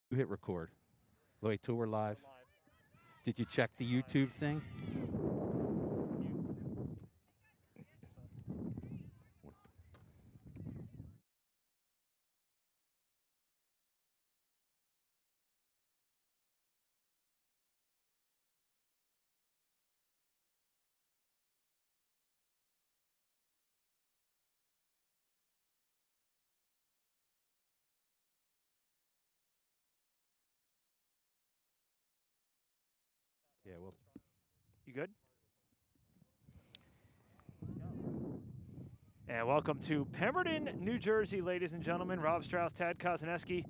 You hit record. Wait till we're live. Did you check the YouTube thing? Yeah, well, You good? And welcome to Pemberton, New Jersey, ladies and gentlemen. Rob Strauss, Tad Kozaneski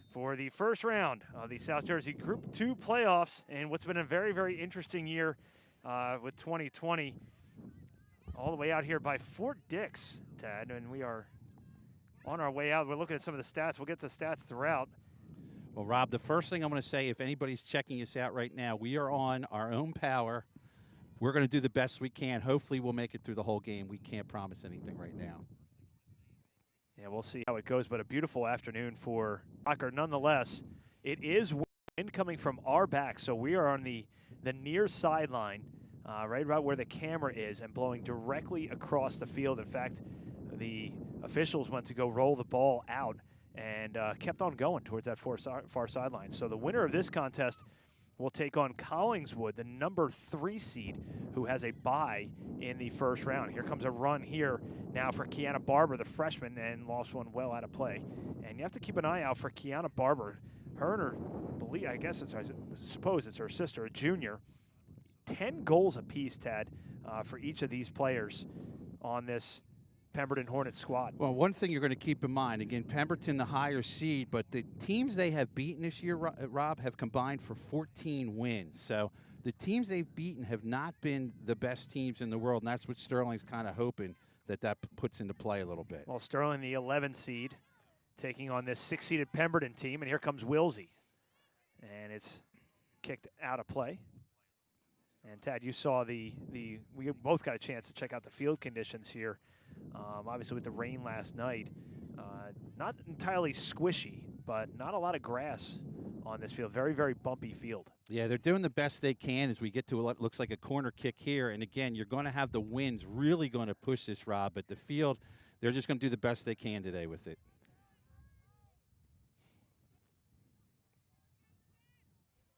for the first round of the South Jersey Group 2 playoffs and what's been a very, very interesting year with 2020 all the way out here by Fort Dix, Tad, and we are on our way out. We're looking at some of the stats. We'll get to stats throughout. well, Rob, the first thing I'm going to say, if anybody's checking us out right now, we are on our own power. We're going to do the best we can. Hopefully, we'll make it through the whole game. We can't promise anything right now. Yeah, we'll see how it goes, but a beautiful afternoon for soccer nonetheless. It is wind coming from our back, so we are on the near sideline, right about where the camera is, and blowing directly across the field. In fact, the officials went to go roll the ball out and kept on going towards that far sideline. So the winner of this contest will take on Collingswood, the number 3 seed, who has a bye in the first round. Here comes a run here now for Kiana Barber, the freshman, and lost one well out of play. And you have to keep an eye out for Kiana Barber. Her and her, I suppose it's her sister, a junior. 10 goals apiece, Tad, for each of these players on this Pemberton Hornets squad. Well, one thing you're going to keep in mind, again, Pemberton the higher seed, but the teams they have beaten this year, Rob, have combined for 14 wins. So the teams they've beaten have not been the best teams in the world, and that's what Sterling's kind of hoping that puts into play a little bit. Well, Sterling, the 11 seed, taking on this 6-seeded Pemberton team, and here comes Wilsey. And it's kicked out of play. And Tad, you saw we both got a chance to check out the field conditions here. Obviously with the rain last night, not entirely squishy, but not a lot of grass on this field. Very, very bumpy field. Yeah, they're doing the best they can as we get to what looks like a corner kick here. And again, you're going to have the winds really going to push this, Rob, but the field, they're just going to do the best they can today with it.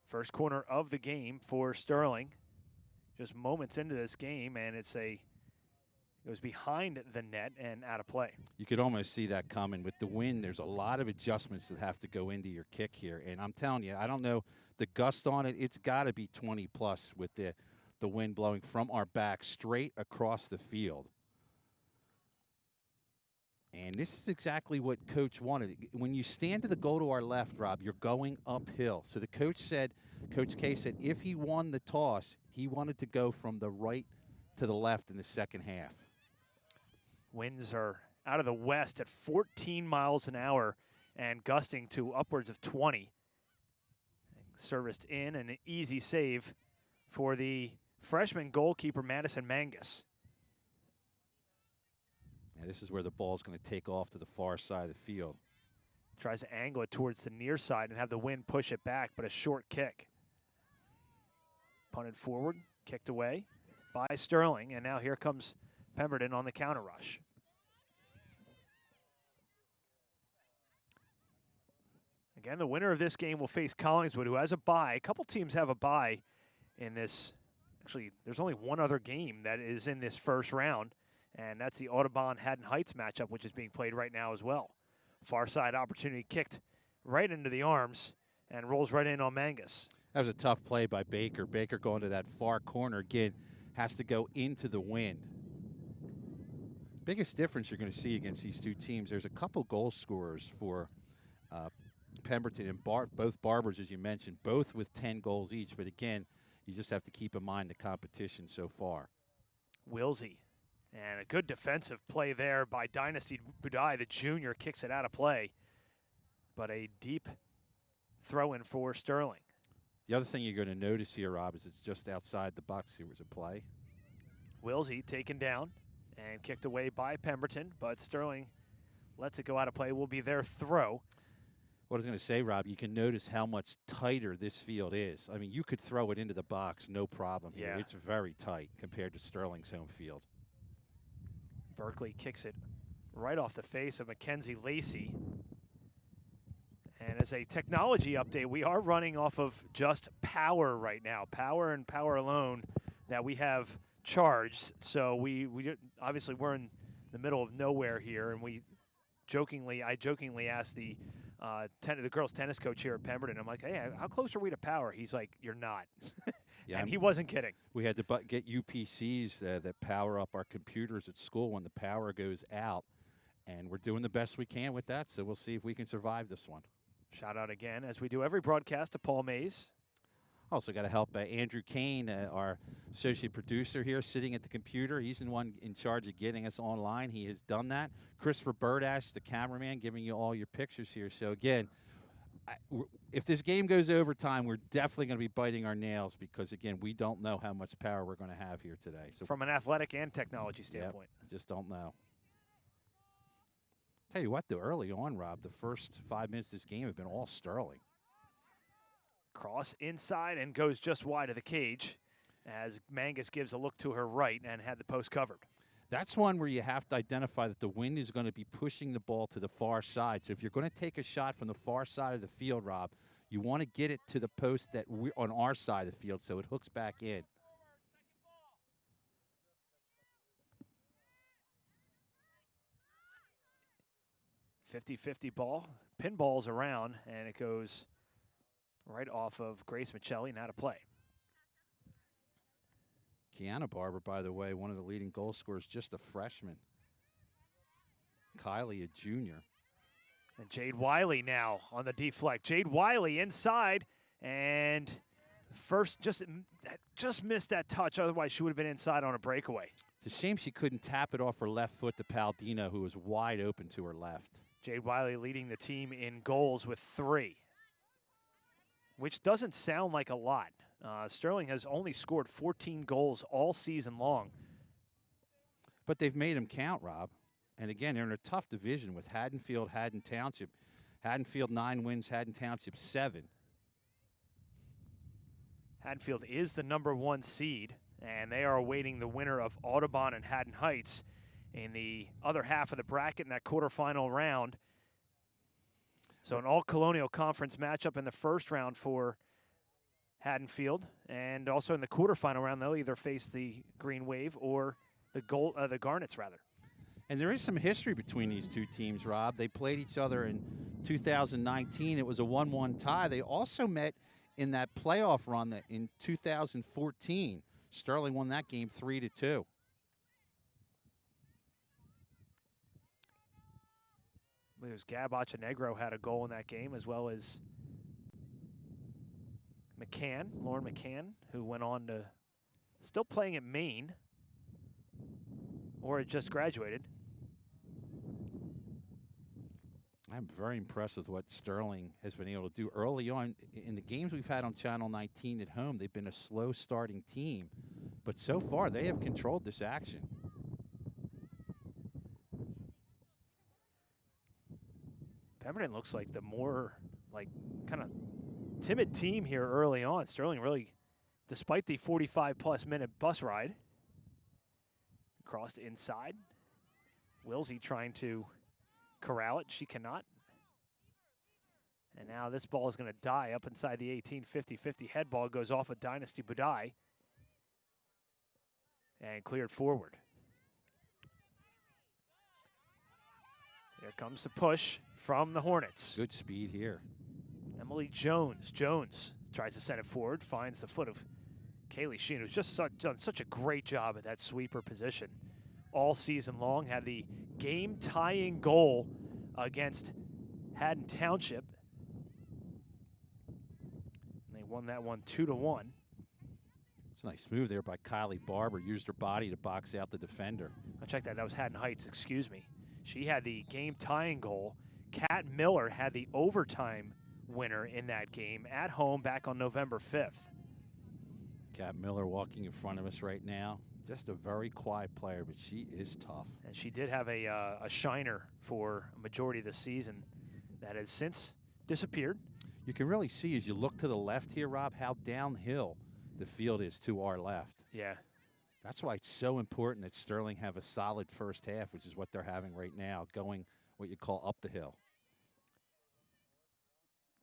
First corner of the game for Sterling. Just moments into this game, and it goes behind the net and out of play. You could almost see that coming. With the wind, there's a lot of adjustments that have to go into your kick here. And I'm telling you, I don't know the gust on it. It's got to be 20 plus with the wind blowing from our back straight across the field. And this is exactly what Coach wanted. When you stand to the goal to our left, Rob, you're going uphill. So the Coach K said, if he won the toss, he wanted to go from the right to the left in the second half. Winds are out of the west at 14 miles an hour and gusting to upwards of 20. Serviced in, and an easy save for the freshman goalkeeper, Madison Mangus. Yeah, this is where the ball's going to take off to the far side of the field. Tries to angle it towards the near side and have the wind push it back, but a short kick. Punted forward, kicked away by Sterling, and now here comes Pemberton on the counter rush. Again, the winner of this game will face Collingswood, who has a bye. A couple teams have a bye in this. Actually, there's only one other game that is in this first round, and that's the Audubon-Haddon Heights matchup, which is being played right now as well. Far side opportunity kicked right into the arms and rolls right in on Mangus. That was a tough play by Baker. Baker going to that far corner again, has to go into the wind. Biggest difference you're going to see against these two teams, there's a couple goal scorers for Pemberton and both Barbers, as you mentioned, both with 10 goals each. But again, you just have to keep in mind the competition so far. Wilsey, and a good defensive play there by Dynasty Budai. The junior kicks it out of play, but a deep throw in for Sterling. The other thing you're going to notice here, Rob, is it's just outside the box. Here was a play. Wilsey taken down and kicked away by Pemberton, but Sterling lets it go out of play. Will be their throw. What I was going to say, Rob, you can notice how much tighter this field is. I mean, you could throw it into the box, no problem here. Yeah. It's very tight compared to Sterling's home field. Berkeley kicks it right off the face of Mackenzie Lacey. And as a technology update, we are running off of just power right now. Power and power alone that we have charged. So we obviously we're in the middle of nowhere here, and I jokingly asked the girls' tennis coach here at Pemberton. I'm like, hey, how close are we to power? He's like, you're not. Yeah, and he wasn't kidding. We had to get UPCs that power up our computers at school when the power goes out, and we're doing the best we can with that, so we'll see if we can survive this one. Shout out again, as we do every broadcast, to Paul Mays. Also got to help Andrew Kane, our associate producer here, sitting at the computer. He's the one in charge of getting us online. He has done that. Christopher Birdash, the cameraman, giving you all your pictures here. So, again, if this game goes overtime, we're definitely going to be biting our nails because, again, we don't know how much power we're going to have here today. So from an athletic and technology standpoint. Yep, just don't know. Tell you what, though, early on, Rob, the first 5 minutes of this game have been all Sterling. Cross inside and goes just wide of the cage as Mangus gives a look to her right and had the post covered. That's one where you have to identify that the wind is going to be pushing the ball to the far side. So if you're going to take a shot from the far side of the field, Rob, you want to get it to the post that we're on our side of the field so it hooks back in. .50 ball. Pinballs around, and it goes right off of Grace Michelli, now to play. Kiana Barber, by the way, one of the leading goal scorers, just a freshman. Kylie, a junior. And Jade Wiley now on the deflect. Jade Wiley inside, and first just missed that touch. Otherwise, she would have been inside on a breakaway. It's a shame she couldn't tap it off her left foot to Paldino, who was wide open to her left. Jade Wiley leading the team in goals with 3, which doesn't sound like a lot. Sterling has only scored 14 goals all season long. But they've made them count, Rob. And again, they're in a tough division with Haddonfield, Haddon Township. Haddonfield 9 wins, Haddon Township 7. Haddonfield is the #1 seed, and they are awaiting the winner of Audubon and Haddon Heights in the other half of the bracket in that quarterfinal round. So an all-Colonial Conference matchup in the first round for Haddonfield, and also in the quarterfinal round, they'll either face the Green Wave or the Garnets, rather. And there is some history between these two teams, Rob. They played each other in 2019. It was a 1-1 tie. They also met in that playoff run in 2014. Sterling won that game 3-2. It was Gab Achenegro had a goal in that game, as well as Lauren McCann, who went on to still playing at Maine, or had just graduated. I'm very impressed with what Sterling has been able to do early on. In the games we've had on Channel 19 at home, they've been a slow starting team, but so far they have controlled this action. Pemberton looks like the more kind of timid team here early on. Sterling really, despite the 45-plus minute bus ride, crossed inside. Wilsey trying to corral it. She cannot. And now this ball is going to die up inside the 18. 50-50 head ball goes off of Dynasty Budai and cleared forward. Here comes the push from the Hornets. Good speed here. Emily Jones. Jones tries to send it forward, finds the foot of Kaylee Sheen, who's just done such a great job at that sweeper position all season long. Had the game-tying goal against Haddon Township. And they won that one 2-1. It's a nice move there by Kylie Barber. Used her body to box out the defender. I'll check that. That was Haddon Heights, excuse me. She had the game-tying goal. Kat Miller had the overtime winner in that game at home back on November 5th. Kat Miller walking in front of us right now. Just a very quiet player, but she is tough. And she did have a shiner for a majority of the season that has since disappeared. You can really see as you look to the left here, Rob, how downhill the field is to our left. Yeah. That's why it's so important that Sterling have a solid first half, which is what they're having right now, going what you call up the hill.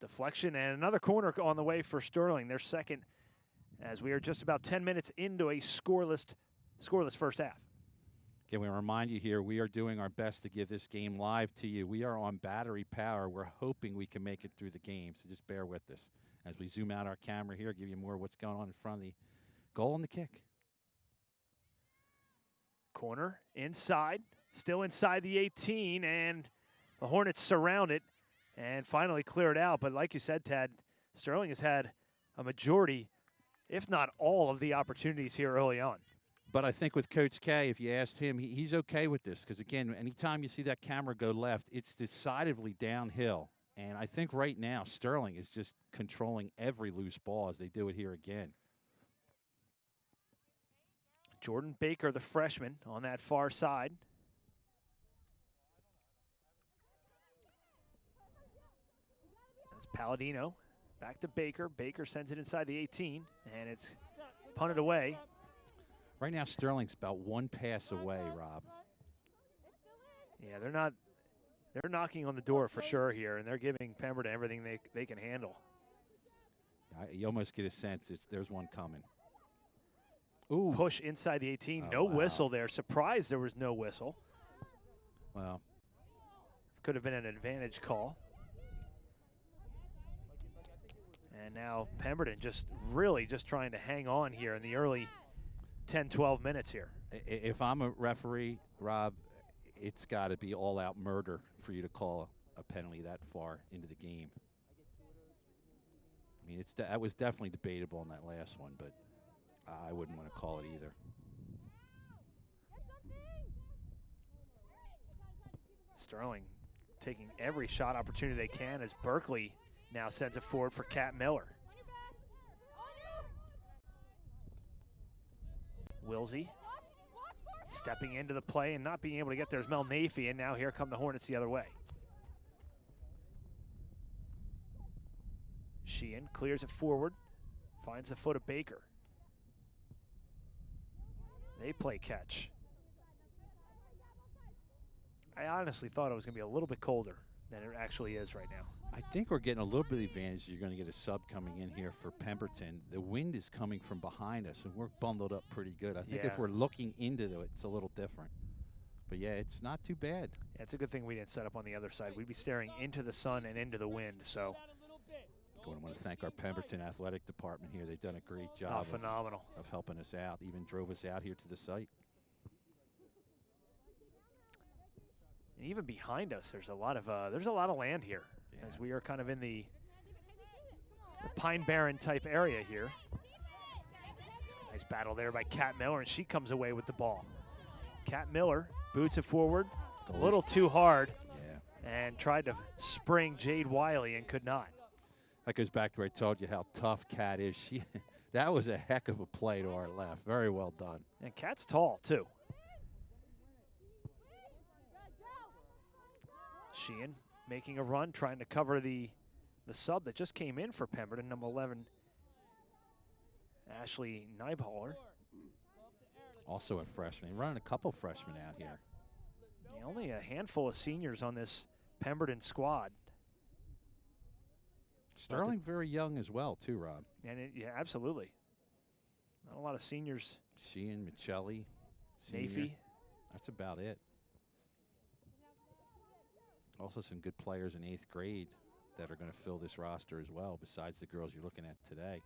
Deflection and another corner on the way for Sterling. Their second, as we are just about 10 minutes into a scoreless first half. Again, we remind you here, we are doing our best to give this game live to you. We are on battery power. We're hoping we can make it through the game, so just bear with us. As we zoom out our camera here, give you more of what's going on in front of the goal and the kick. Corner inside, still inside the 18, and the Hornets surround it and finally clear it out. But like you said, Tad, Sterling has had a majority, if not all, of the opportunities here early on. But I think with Coach K, if you asked him, he's okay with this because, again, anytime you see that camera go left, it's decidedly downhill. And I think right now Sterling is just controlling every loose ball as they do it here again. Jordan Baker, the freshman, on that far side. That's Palladino. Back to Baker. Baker sends it inside the 18, and it's punted away. Right now, Sterling's about one pass away, Rob. Yeah, they're knocking on the door for sure here, and they're giving Pemberton everything they can handle. You almost get a sense there's one coming. Ooh. Push inside the 18. Oh, no wow. whistle there. Surprised there was no whistle. Well, could have been an advantage call. And now Pemberton just trying to hang on here in the early 10, 12 minutes here. If I'm a referee, Rob, it's got to be all-out murder for you to call a penalty that far into the game. I mean, that was definitely debatable in that last one, but I wouldn't want to call it either. Sterling taking every shot opportunity they can as Berkeley now sends it forward for Cat Miller. Wilsey stepping into the play and not being able to get there is Mel Nafee, and now here come the Hornets the other way. Sheehan clears it forward, finds the foot of Baker. They play catch. I honestly thought it was going to be a little bit colder than it actually is right now. I think we're getting a little bit of advantage. You're going to get a sub coming in here for Pemberton. The wind is coming from behind us, and we're bundled up pretty good. I think if we're looking into it, it's a little different. But, yeah, it's not too bad. Yeah, it's a good thing we didn't set up on the other side. We'd be staring into the sun and into the wind. So, I want to thank our Pemberton athletic department here. They've done a great job phenomenal. Of helping us out, even drove us out here to the site. And even behind us, there's a lot of land here, as we are kind of in the Pine Barren type area here. Nice battle there by Cat Miller, and she comes away with the ball. Cat Miller boots it forward a little too hard, and tried to spring Jade Wiley and could not. That goes back to where I told you how tough Cat is. That was a heck of a play to our left. Very well done. And Cat's tall, too. Sheehan making a run, trying to cover the sub that just came in for Pemberton, number 11, Ashley Neiballer. Also a freshman. Running a couple freshmen out here. Yeah, only a handful of seniors on this Pemberton squad. Sterling very young as well, too, Rob. And yeah, absolutely. Not a lot of seniors. Sheehan, Michelli, Nafee. That's about it. Also some good players in 8th grade that are going to fill this roster as well, besides the girls you're looking at today.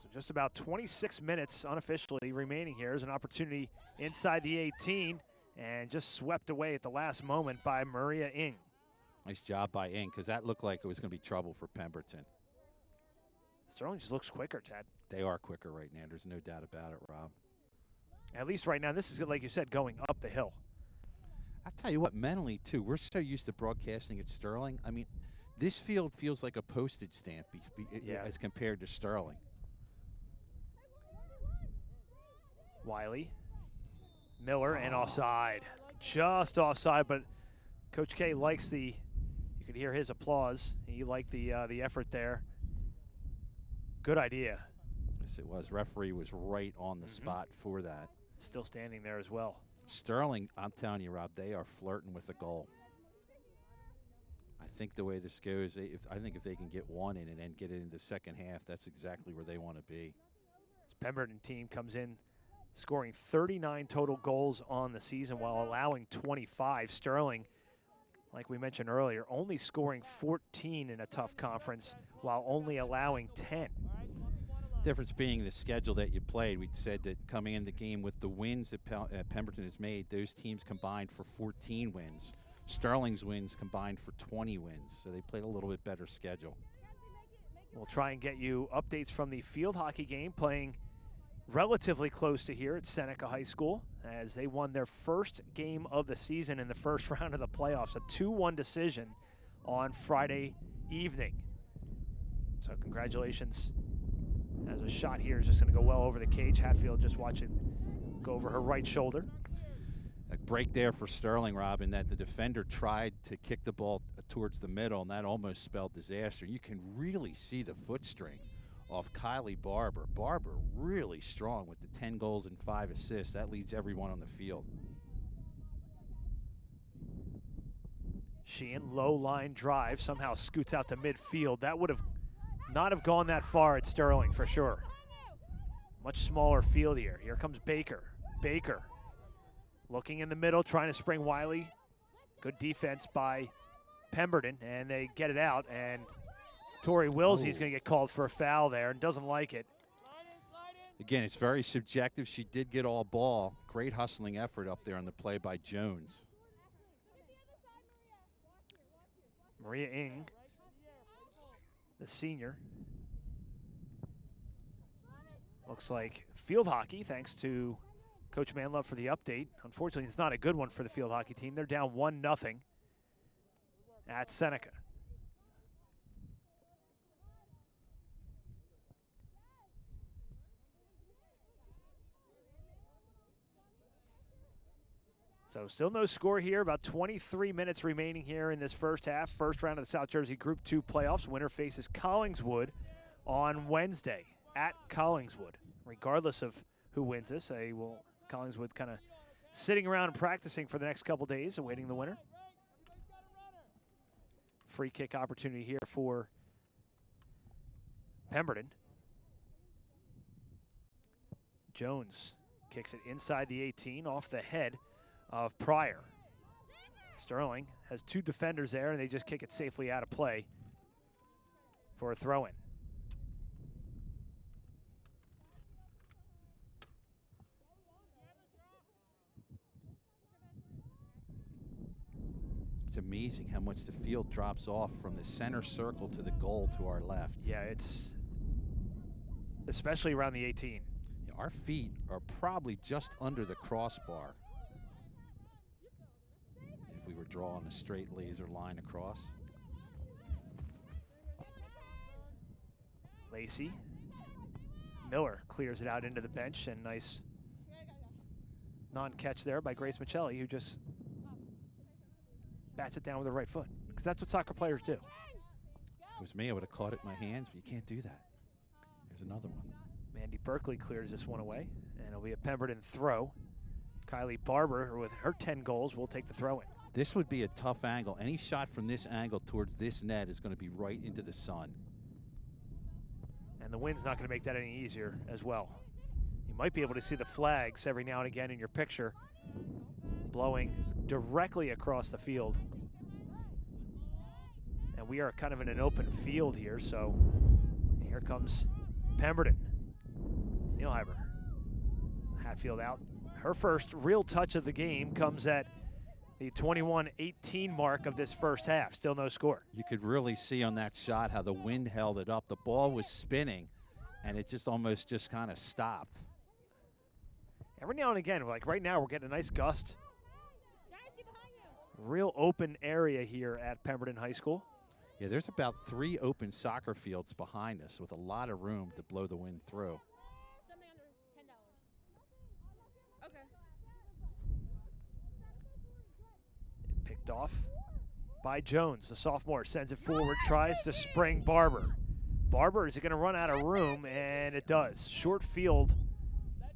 So just about 26 minutes unofficially remaining here. There's an opportunity inside the 18 and just swept away at the last moment by Maria Ng. Nice job by Ng, because that looked like it was going to be trouble for Pemberton. Sterling just looks quicker, Tad. They are quicker right now. There's no doubt about it, Rob. At least right now, this is, like you said, going up the hill. I tell you what, mentally, too, we're so used to broadcasting at Sterling. I mean, this field feels like a postage stamp as compared to Sterling. Wiley, Miller, and offside. Just offside, but Coach K likes you could hear his applause. He liked the effort there. Good idea. Yes, it was. Referee was right on the spot for that. Still standing there as well. Sterling, I'm telling you, Rob, they are flirting with the goal. I think the way this goes, I think if they can get one in and then get it in the second half, that's exactly where they want to be. This Pemberton team comes in scoring 39 total goals on the season while allowing 25. Sterling, like we mentioned earlier, only scoring 14 in a tough conference while only allowing 10. Difference being the schedule that you played. We said that coming in the game with the wins that Pemberton has made, those teams combined for 14 wins. Sterling's wins combined for 20 wins, so they played a little bit better schedule. We'll try and get you updates from the field hockey game playing relatively close to here at Seneca High School as they won their first game of the season in the first round of the playoffs, a 2-1 decision on Friday evening. So congratulations. As a shot here is just going to go well over the cage. Hatfield just watch it go over her right shoulder. A break there for Sterling, Rob, in that the defender tried to kick the ball towards the middle, and that almost spelled disaster. You can really see the foot strength off Kylie Barber. Barber really strong with the 10 goals and 5 assists. That leads everyone on the field. Sheehan, low line drive, somehow scoots out to midfield. That would have not have gone that far at Sterling for sure. Much smaller field here. Here comes Baker. Baker looking in the middle, trying to spring Wiley. Good defense by Pemberton, and they get it out, and Tori Wilsey's going to get called for a foul there and doesn't like it. Again, it's very subjective. She did get all ball. Great hustling effort up there on the play by Jones. Maria Ing, the senior. Looks like field hockey, thanks to Coach Manlove for the update. Unfortunately, it's not a good one for the field hockey team. They're down 1-0 at Seneca. So still no score here. About 23 minutes remaining here in this first half. First round of the South Jersey Group 2 playoffs. Winner faces Collingswood on Wednesday at Collingswood. Regardless of who wins this, Collingswood kind of sitting around and practicing for the next couple days, awaiting the winner. Free kick opportunity here for Pemberton. Jones kicks it inside the 18 off the head of Pryor. Sterling has 2 defenders there, and they just kick it safely out of play for a throw-in. It's amazing how much the field drops off from the center circle to the goal to our left. Yeah, it's especially around the 18. Yeah, our feet are probably just under the crossbar if we were drawing a straight laser line across. Lacey. Miller clears it out into the bench, and nice non-catch there by Grace Michelli, who just bats it down with her right foot, because that's what soccer players do. If it was me, I would have caught it in my hands, but you can't do that. There's another one. Mandy Berkeley clears this one away, and it'll be a Pemberton throw. Kylie Barber, with her 10 goals, will take the throw-in. This would be a tough angle. Any shot from this angle towards this net is going to be right into the sun. And the wind's not going to make that any easier as well. You might be able to see the flags every now and again in your picture blowing directly across the field. And we are kind of in an open field here, so here comes Pemberton. Neilheimer. Hatfield out. Her first real touch of the game comes at the 21-18 mark of this first half. Still no score. You could really see on that shot how the wind held it up. The ball was spinning, and it just almost just kind of stopped. Every now and again, like right now, we're getting a nice gust. Real open area here at Pemberton High School. Yeah, there's about 3 open soccer fields behind us with a lot of room to blow the wind through. Something under $10. Okay. Picked off by Jones. The sophomore sends it forward, tries to spring Barber. Barber, is it going to run out of room? And it does. Short field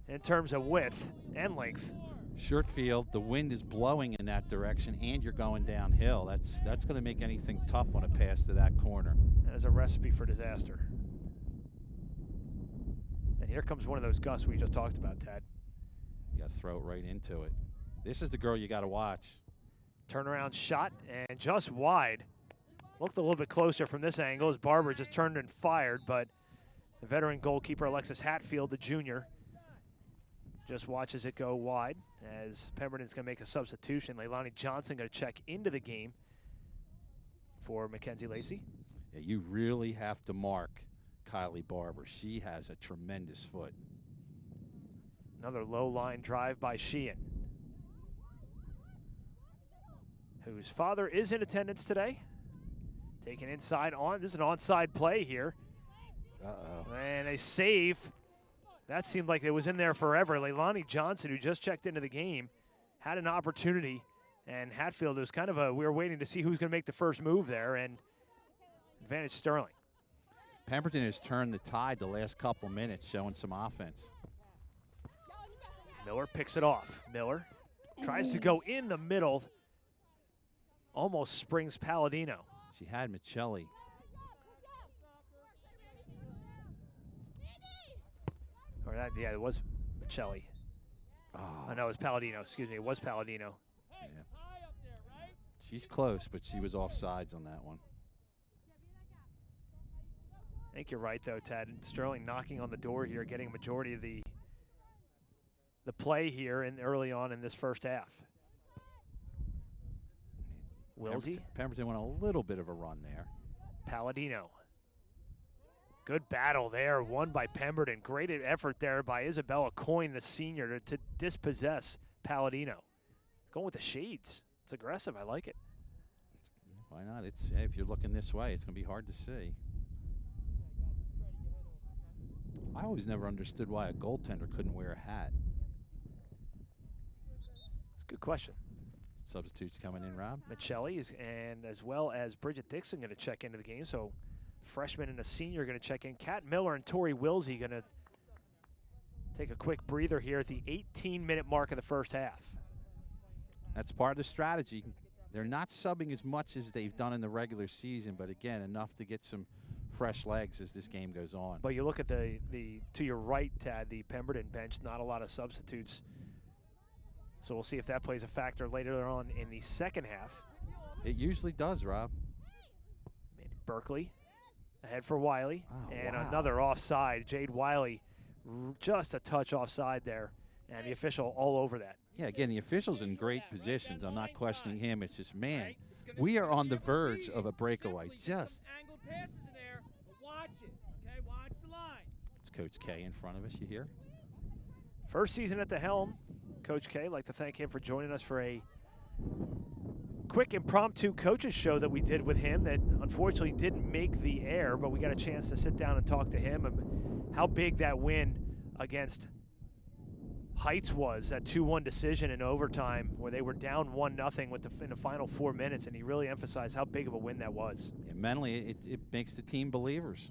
in terms of width and length. Short field, the wind is blowing in that direction, and you're going downhill. That's going to make anything tough on a pass to that corner. That is a recipe for disaster. And here comes one of those gusts we just talked about, Tad. You got to throw it right into it. This is the girl you got to watch. Turnaround shot, and just wide. Looked a little bit closer from this angle as Barber just turned and fired, but the veteran goalkeeper, Alexis Hatfield, the junior, just watches it go wide as Pemberton's going to make a substitution. Leilani Johnson going to check into the game for Mackenzie Lacey. Yeah, you really have to mark Kylie Barber. She has a tremendous foot. Another low line drive by Sheehan, whose father is in attendance today. Taken inside on. This is an onside play here. Uh-oh. And a save. That seemed like it was in there forever. Leilani Johnson, who just checked into the game, had an opportunity. And Hatfield, it was kind of we were waiting to see who's going to make the first move there. And advantage Sterling. Pemberton has turned the tide the last couple minutes, showing some offense. Miller picks it off. Miller tries to go in the middle. Almost springs Palladino. She had Michelli. Or that, yeah, it was Michelli. Oh, no, it was Palladino. Excuse me, it was Palladino. Yeah. She's close, but she was offsides on that one. I think you're right, though, Ted. Sterling knocking on the door here, getting a majority of the play here early on in this first half. Wilsey. Pemberton went a little bit of a run there. Palladino. Good battle there, won by Pemberton. Great effort there by Isabella Coyne, the senior, to dispossess Palladino. Going with the shades. It's aggressive. I like it. Why not? If you're looking this way, it's going to be hard to see. I always never understood why a goaltender couldn't wear a hat. It's a good question. Substitutes coming in, Rob. Michelli and as well as Bridget Dixon going to check into the game. So freshman and a senior going to check in. Kat Miller and Tori Wilsey going to take a quick breather here at the 18-minute mark of the first half. That's part of the strategy. They're not subbing as much as they've done in the regular season, but again, enough to get some fresh legs as this game goes on. But you look at the to your right, Tad, the Pemberton bench, not a lot of substitutes. So we'll see if that plays a factor later on in the second half. It usually does, Rob. Berkeley ahead for Wiley. Oh, and wow. Another offside. Jade Wiley just a touch offside there. And the official all over that. Yeah, again, the official's in great positions. I'm not questioning him. It's just, man, we are on the verge of a breakaway. Just. It's Coach K in front of us, you hear? First season at the helm. Coach K, I'd like to thank him for joining us for a quick impromptu coaches show that we did with him that unfortunately didn't make the air, but we got a chance to sit down and talk to him and how big that win against Heights was, that 2-1 decision in overtime where they were down 1-0 in the final 4 minutes, and he really emphasized how big of a win that was. Yeah, mentally, it makes the team believers.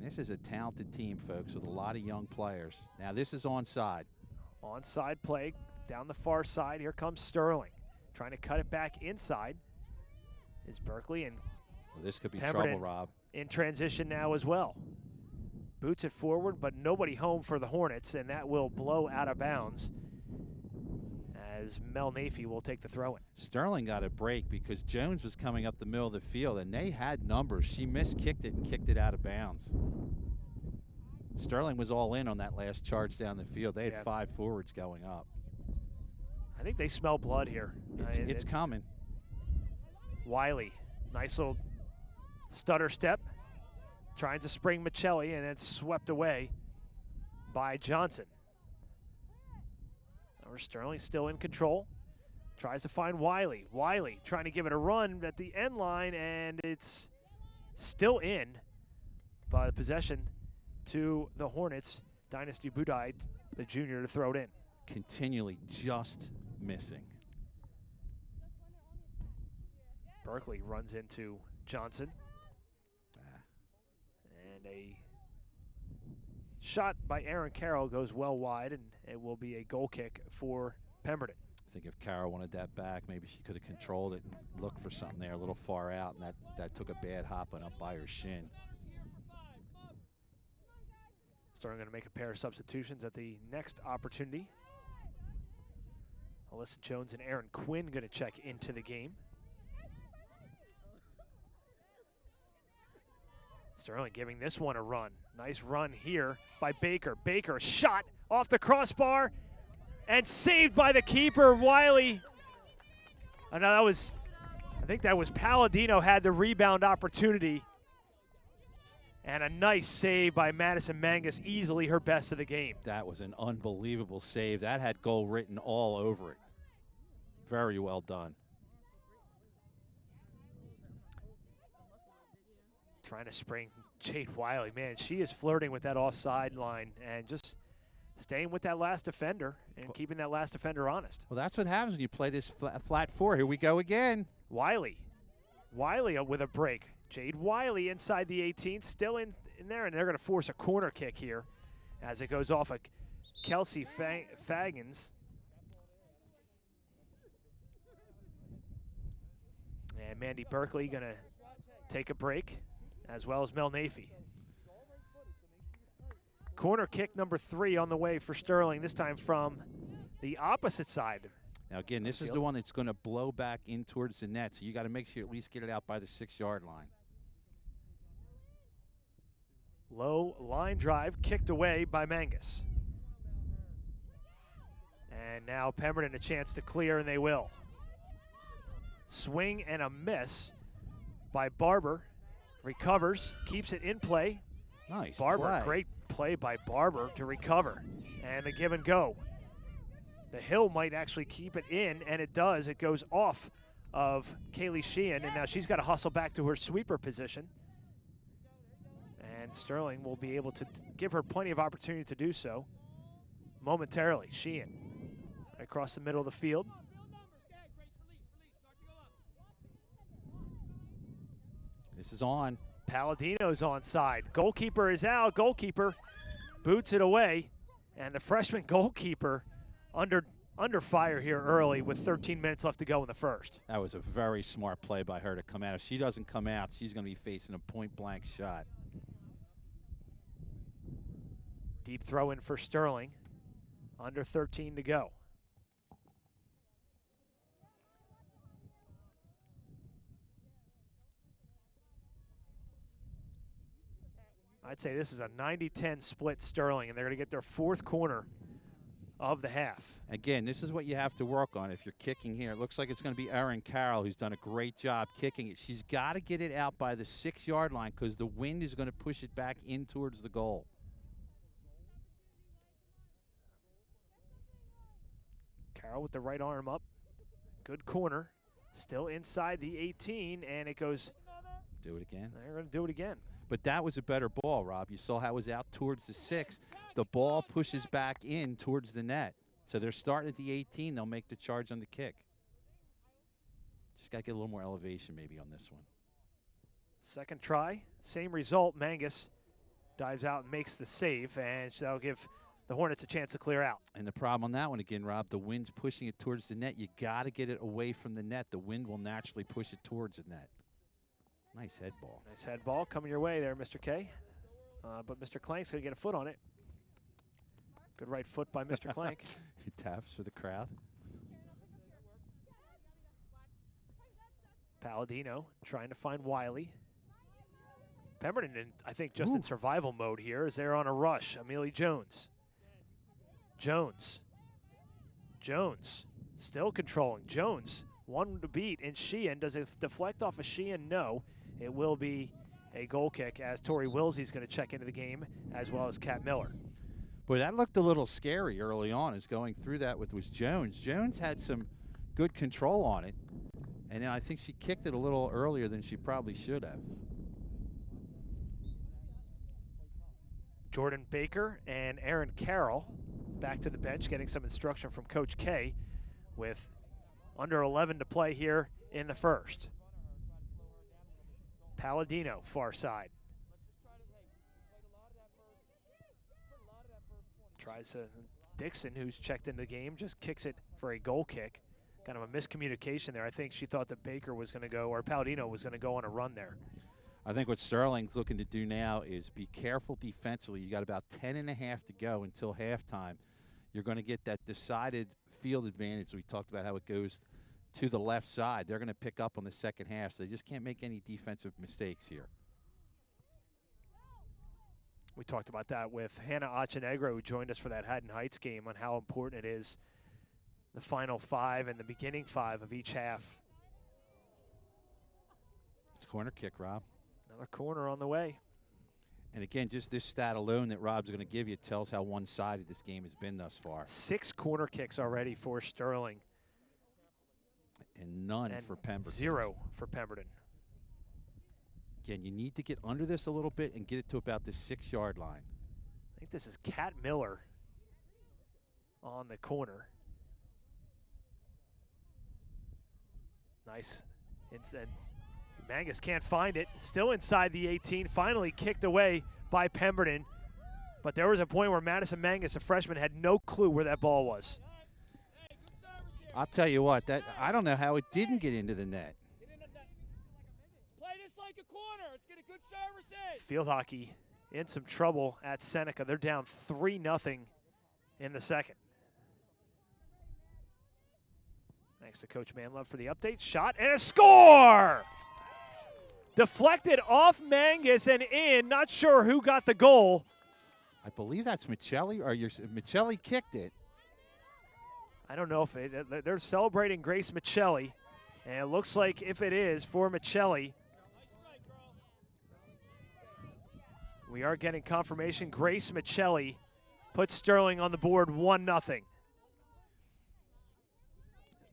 This is a talented team, folks, with a lot of young players. Now, this is onside. Onside play down the far side. Here comes Sterling. Trying to cut it back inside is Berkeley. And well, this could be Pemberton trouble, Rob. In transition now as well. Boots it forward, but nobody home for the Hornets, and that will blow out of bounds as Mel Nafee will take the throw-in. Sterling got a break because Jones was coming up the middle of the field, and they had numbers. She miskicked it and kicked it out of bounds. Sterling was all in on that last charge down the field. They had 5 forwards going up. I think they smell blood here. It's coming. Wiley, nice little stutter step. Trying to spring Michelli, and it's swept away by Johnson. Sterling still in control. Tries to find Wiley. Wiley trying to give it a run at the end line, and it's still in by the possession to the Hornets. Dynasty Budai, the junior, to throw it in. Continually just missing. Berkeley runs into Johnson. And a shot by Aaron Carroll goes well wide, and it will be a goal kick for Pemberton. I think if Carroll wanted that back, maybe she could have controlled it and looked for something there a little far out, and that took a bad hopping up by her shin. Sterling going to make a pair of substitutions at the next opportunity. Alyssa Jones and Aaron Quinn going to check into the game. Sterling giving this one a run. Nice run here by Baker. Baker shot off the crossbar and saved by the keeper, Wiley. I think that was Palladino had the rebound opportunity. And a nice save by Madison Mangus, easily her best of the game. That was an unbelievable save. That had goal written all over it. Very well done. Trying to spring Jade Wiley. Man, she is flirting with that offside line and just staying with that last defender and keeping that last defender honest. Well, that's what happens when you play this flat four. Here we go again. Wiley with a break. Jade Wiley inside the 18, still in there, and they're going to force a corner kick here as it goes off of Kelsey Fagans. And Mandy Berkeley going to take a break, as well as Mel Nafee. Corner kick number 3 on the way for Sterling, this time from the opposite side. Now, again, this is the one that's going to blow back in towards the net, so you got to make sure you at least get it out by the 6-yard line. Low line drive kicked away by Mangus. And now Pemberton a chance to clear, and they will. Swing and a miss by Barber. Recovers, keeps it in play. Nice Barber, play. great play by Barber to recover. And the give and go. The Hill might actually keep it in, and it does. It goes off of Kaylee Sheehan, and now she's got to hustle back to her sweeper position. And Sterling will be able to give her plenty of opportunity to do so momentarily. Sheehan right across the middle of the field. This is on. Palladino's onside. Goalkeeper is out. Goalkeeper boots it away. And the freshman goalkeeper under fire here early with 13 minutes left to go in the first. That was a very smart play by her to come out. If she doesn't come out, she's going to be facing a point-blank shot. Deep throw in for Sterling. Under 13 to go. I'd say this is a 90-10 split Sterling, and they're going to get their 4th corner of the half. Again, this is what you have to work on if you're kicking here. It looks like it's going to be Erin Carroll who's done a great job kicking it. She's got to get it out by the 6-yard line because the wind is going to push it back in towards the goal. Carroll with the right arm up. Good corner. Still inside the 18, and it goes. Do it again. They're going to do it again. But that was a better ball, Rob. You saw how it was out towards the 6. The ball pushes back in towards the net. So they're starting at the 18. They'll make the charge on the kick. Just got to get a little more elevation maybe on this one. Second try, same result. Mangus dives out and makes the save, and that'll give the Hornets a chance to clear out. And the problem on that one again, Rob, the wind's pushing it towards the net. You got to get it away from the net. The wind will naturally push it towards the net. Nice head ball. Nice head ball coming your way there, Mr. K. But Mr. Clank's going to get a foot on it. Good right foot by Mr. Clank. He taps for the crowd. Palladino trying to find Wiley. Pemberton, I think, just in survival mode here as they're on a rush. Amelia Jones. Jones still controlling. Jones, one to beat, and Sheehan. Does it deflect off of Sheehan? No. It will be a goal kick as Tori Wilsey's going to check into the game, as well as Kat Miller. Boy, that looked a little scary early on as going through that was Jones. Jones had some good control on it, and I think she kicked it a little earlier than she probably should have. Jordan Baker and Aaron Carroll back to the bench, getting some instruction from Coach K with under 11 to play here in the first. Palladino, far side. Tries to, Dixon, who's checked into the game, just kicks it for a goal kick. Kind of a miscommunication there. I think she thought that Baker was going to go, or Palladino was going to go on a run there. I think what Sterling's looking to do now is be careful defensively. You got about 10.5 to go until halftime. You're going to get that decided field advantage. We talked about how it goes to the left side. They're going to pick up on the second half, so they just can't make any defensive mistakes here. We talked about that with Hannah Achenegro, who joined us for that Haddon Heights game, on how important it is, the final 5 and the beginning 5 of each half. It's a corner kick, Rob. Another corner on the way. And again, just this stat alone that Rob's going to give you tells how one-sided this game has been thus far. 6 corner kicks already for Sterling. And none for Pemberton. 0 for Pemberton. Again, you need to get under this a little bit and get it to about the 6-yard line. I think this is Kat Miller on the corner. Nice. And Mangus can't find it. Still inside the 18. Finally kicked away by Pemberton. But there was a point where Madison Mangus, a freshman, had no clue where that ball was. I'll tell you what, that I don't know how it didn't get into the net. Play this like a corner. Let's get a good service in. Field hockey in some trouble at Seneca. They're down 3-0 in the second. Thanks to Coach Manlove for the update. Shot and a score! Deflected off Mangus and in. Not sure who got the goal. I believe that's Michelli, or Michelli kicked it. I don't know if they're celebrating Grace Michelli, and it looks like if it is for Michelli, we are getting confirmation. Grace Michelli puts Sterling on the board 1-0.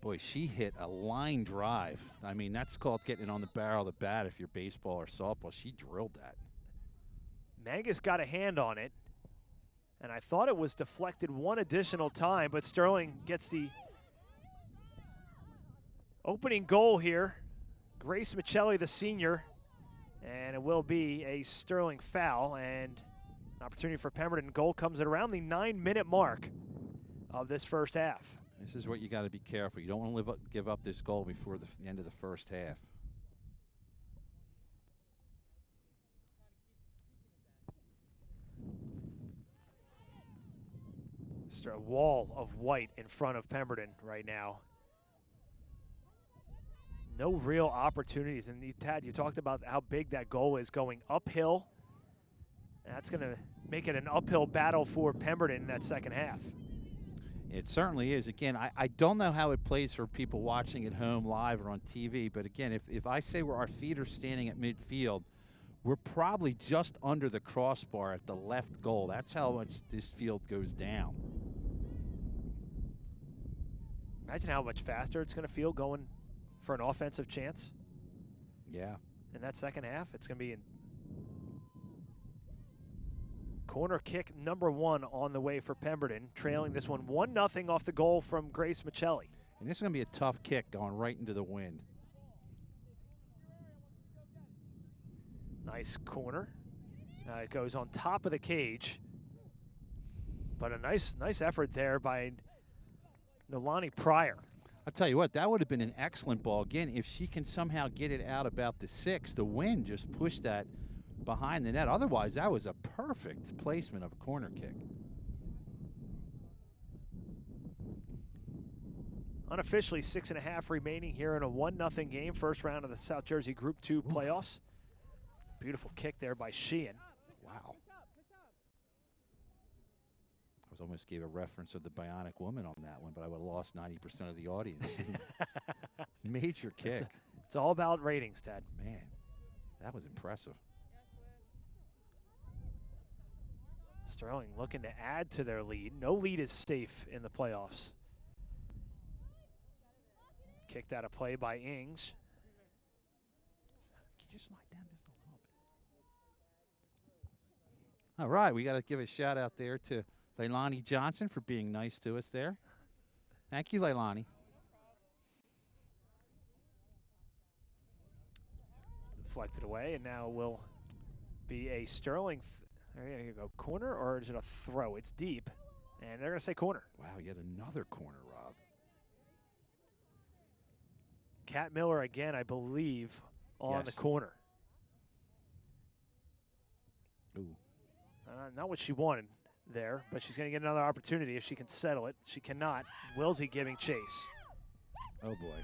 Boy, she hit a line drive. I mean, that's called getting it on the barrel of the bat if you're baseball or softball. She drilled that. Mangus got a hand on it, and I thought it was deflected one additional time, but Sterling gets the opening goal here. Grace Michelli, the senior, and it will be a Sterling foul and an opportunity for Pemberton. Goal comes at around the 9-minute mark of this first half. This is what you got to be careful. You don't want to give up this goal before the end of the first half. Just a wall of white in front of Pemberton right now. No real opportunities. And Tad, you talked about how big that goal is going uphill. That's going to make it an uphill battle for Pemberton in that second half. It certainly is. Again, I don't know how it plays for people watching at home live or on TV, but again, if I say where our feet are standing at midfield, we're probably just under the crossbar at the left goal. That's how much this field goes down. Imagine how much faster it's going to feel going for an offensive chance. Yeah. In that second half, it's going to be in corner kick number 1 on the way for Pemberton, trailing this one 1-0 off the goal from Grace Michelli. And this is going to be a tough kick going right into the wind. Nice corner. It goes on top of the cage. But a nice effort there by Leilani Pryor. I'll tell you what, that would have been an excellent ball. Again, if she can somehow get it out about the 6, the wind just pushed that behind the net. Otherwise, that was a perfect placement of a corner kick. Unofficially 6.5 remaining here in a 1-0 game. First round of the South Jersey Group 2 playoffs. Beautiful kick there by Sheehan. Wow. I was almost gave a reference of the Bionic Woman on that one, but I would have lost 90% of the audience. Major kick. It's all about ratings, Ted. Man, that was impressive. Sterling looking to add to their lead. No lead is safe in the playoffs. Kicked out of play by Ings. Can you just slide down just a little bit? All right, we got to give a shout out there to Leilani Johnson for being nice to us there. Thank you, Leilani. Deflected away, and now will be a Sterling. There you go. Corner, or is it a throw? It's deep, and they're going to say corner. Wow, yet another corner, Rob. Kat Miller again, I believe, on the corner. Ooh. Not what she wanted there, but she's going to get another opportunity if she can settle it. She cannot. Wilsey giving chase. Oh, boy.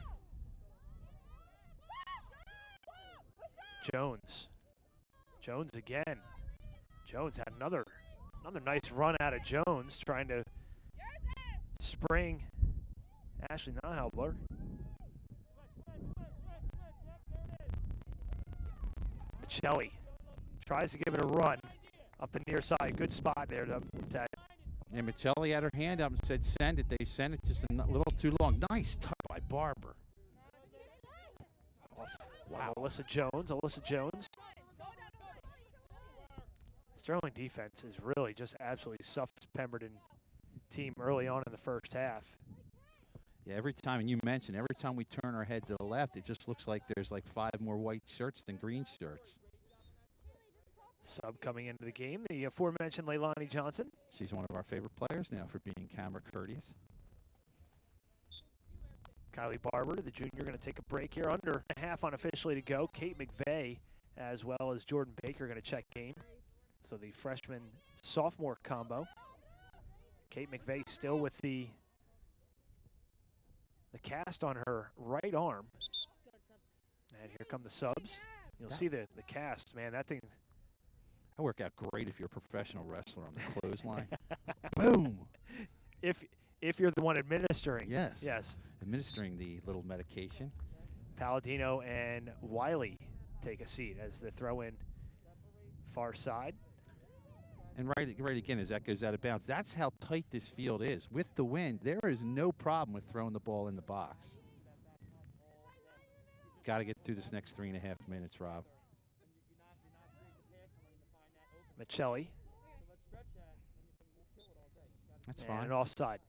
Jones. Jones again. Jones had another nice run out of Jones, trying to spring Ashley Nahelbler. Michelli tries to give it a run up the near side. Good spot there to And Michelli had her hand up and said, send it. They sent it just a little too long. Nice touch by Barber. Wow, Alyssa Jones. Sterling defense is really just absolutely suffed Pemberton team early on in the first half. Yeah, every time, and you mentioned, every time we turn our head to the left, it just looks like there's like 5 more white shirts than green shirts. Sub coming into the game, the aforementioned Leilani Johnson. She's one of our favorite players now for being camera courteous. Kylie Barber, the junior, going to take a break here. Under a half unofficially to go. Kate McVeigh as well as Jordan Baker going to check game. So the freshman-sophomore combo. Kate McVeigh still with the cast on her right arm. And here come the subs. You'll see the cast, man. That thing. That work out great if you're a professional wrestler on the clothesline. Boom! If you're the one administering. Yes. Yes. Administering the little medication. Palladino and Wiley take a seat as the throw-in far side. And right again, as that goes out of bounds, that's how tight this field is. With the wind, there is no problem with throwing the ball in the box. Got to get through this next 3.5 minutes, Rob. Michelli. That's fine. And offside.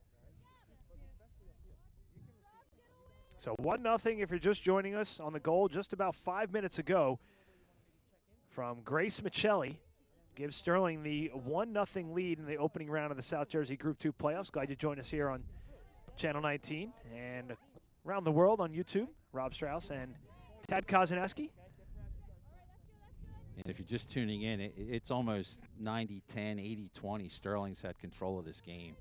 So 1-0 if you're just joining us on the goal just about 5 minutes ago from Grace Michelli. Gives Sterling the 1-0 lead in the opening round of the South Jersey Group 2 playoffs. Glad you joined us here on Channel 19 and around the world on YouTube. Rob Strauss and Tad Kozaneski. And if you're just tuning in, it's almost 90-10, 80-20. Sterling's had control of this game.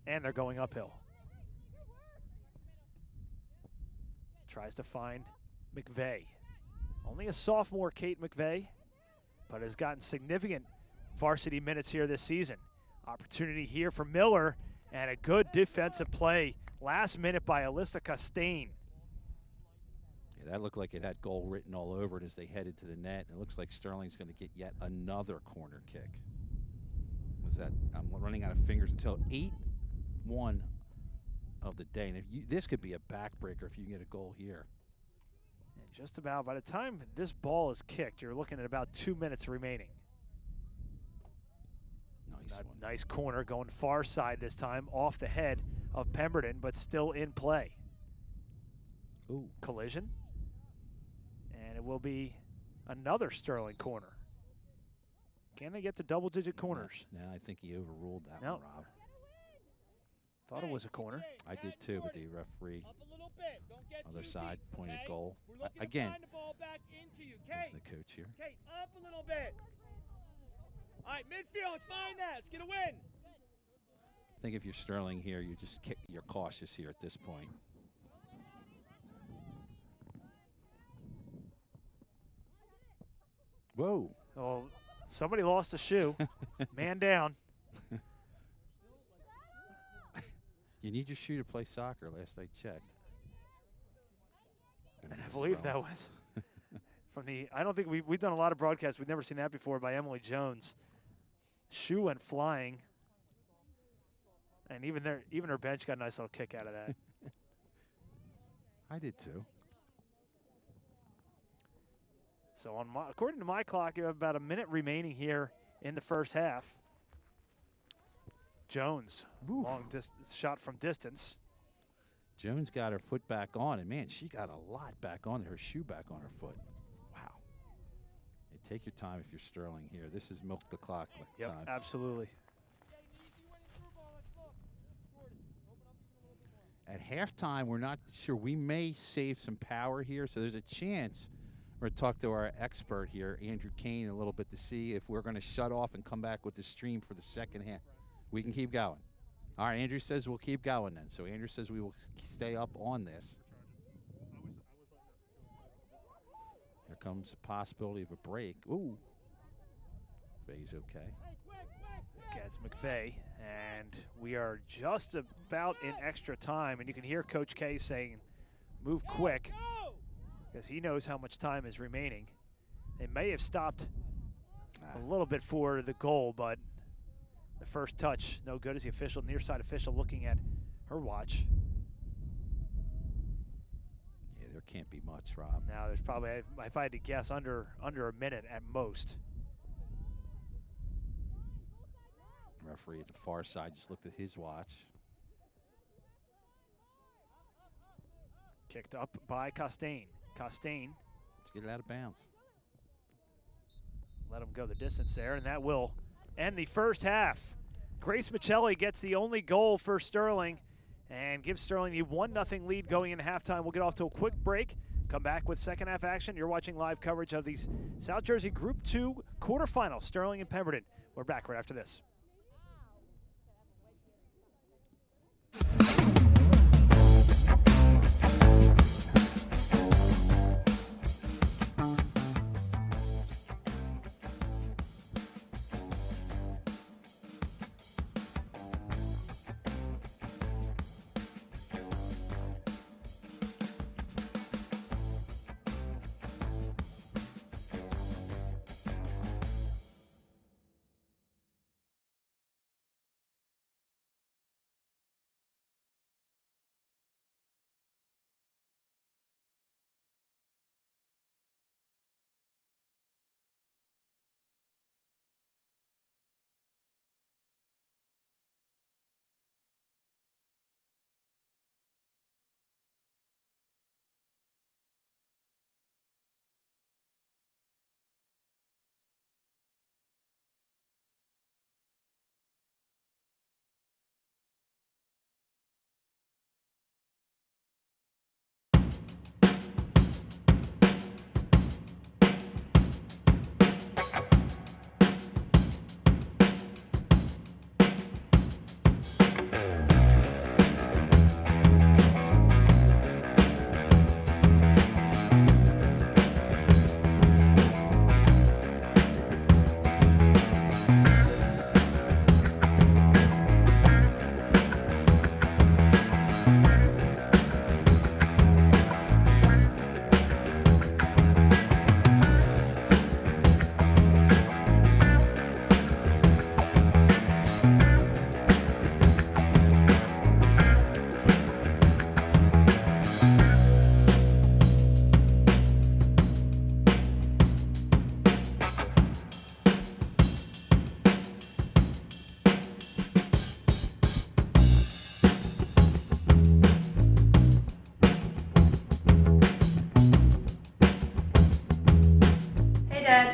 And they're going uphill. Tries to find McVeigh. Only a sophomore, Kate McVeigh, but has gotten significant varsity minutes here this season. Opportunity here for Miller, and a good defensive play last minute by Alyssa Costain. Yeah, that looked like it had goal written all over it as they headed to the net. And it looks like Sterling's going to get yet another corner kick. Was that? I'm running out of fingers until 8-1 of the day. And if this could be a backbreaker if you can get a goal here. And just about by the time this ball is kicked, you're looking at about 2 minutes remaining. Nice corner going far side this time, off the head of Pemberton, but still in play. Ooh. Collision. And it will be another Sterling corner. Can they get to double-digit corners? No, I think he overruled that No. one, Rob. Thought it was a corner. I did too, but the referee, other side, pointed okay? goal. We're looking Again, to find the ball back into you. that's Kate, the coach here. Kate, up a little bit. All right, midfield, let's find that. Let's get a win. I think if you're Sterling here, you're cautious here at this point. Whoa. Oh, somebody lost a shoe. Man down. You need your shoe to play soccer, last I checked. And I believe that was from the, I don't think we've done a lot of broadcasts. We've never seen that before by Emily Jones. Shoe went flying. And even her bench got a nice little kick out of that. I did too. So according to my clock, you have about a minute remaining here in the first half. Jones, long shot from distance. Jones got her foot back on, and man, she got a lot back on her shoe back on her foot. Wow. take your time if you're Sterling here. This is milk the clock Yep, time. absolutely. At halftime, we're not sure. We may save some power here, so there's a chance. We're going to talk to our expert here, Andrew Kane, a little bit to see if we're going to shut off and come back with the stream for the second half. We can keep going. All right, Andrew says we'll keep going then. So Andrew says we will stay up on this. Here comes a possibility of a break. Ooh. McVay's okay. Gets McVay, and we are just about in extra time, and you can hear Coach K saying, move quick, because he knows how much time is remaining. They may have stopped a little bit for the goal, but the first touch, no good as the official, near side official looking at her watch. Yeah, there can't be much, Rob. Now there's probably, if I had to guess, under a minute at most. Referee at the far side just looked at his watch. Kicked up by Costain. Costain. Let's get it out of bounds. Let him go the distance there, and that will end the first half. Grace Michelli gets the only goal for Sterling and gives Sterling the 1-0 lead going into halftime. We'll get off to a quick break. Come back with second half action. You're watching live coverage of the South Jersey Group 2 quarterfinal, Sterling and Pemberton. We're back right after this.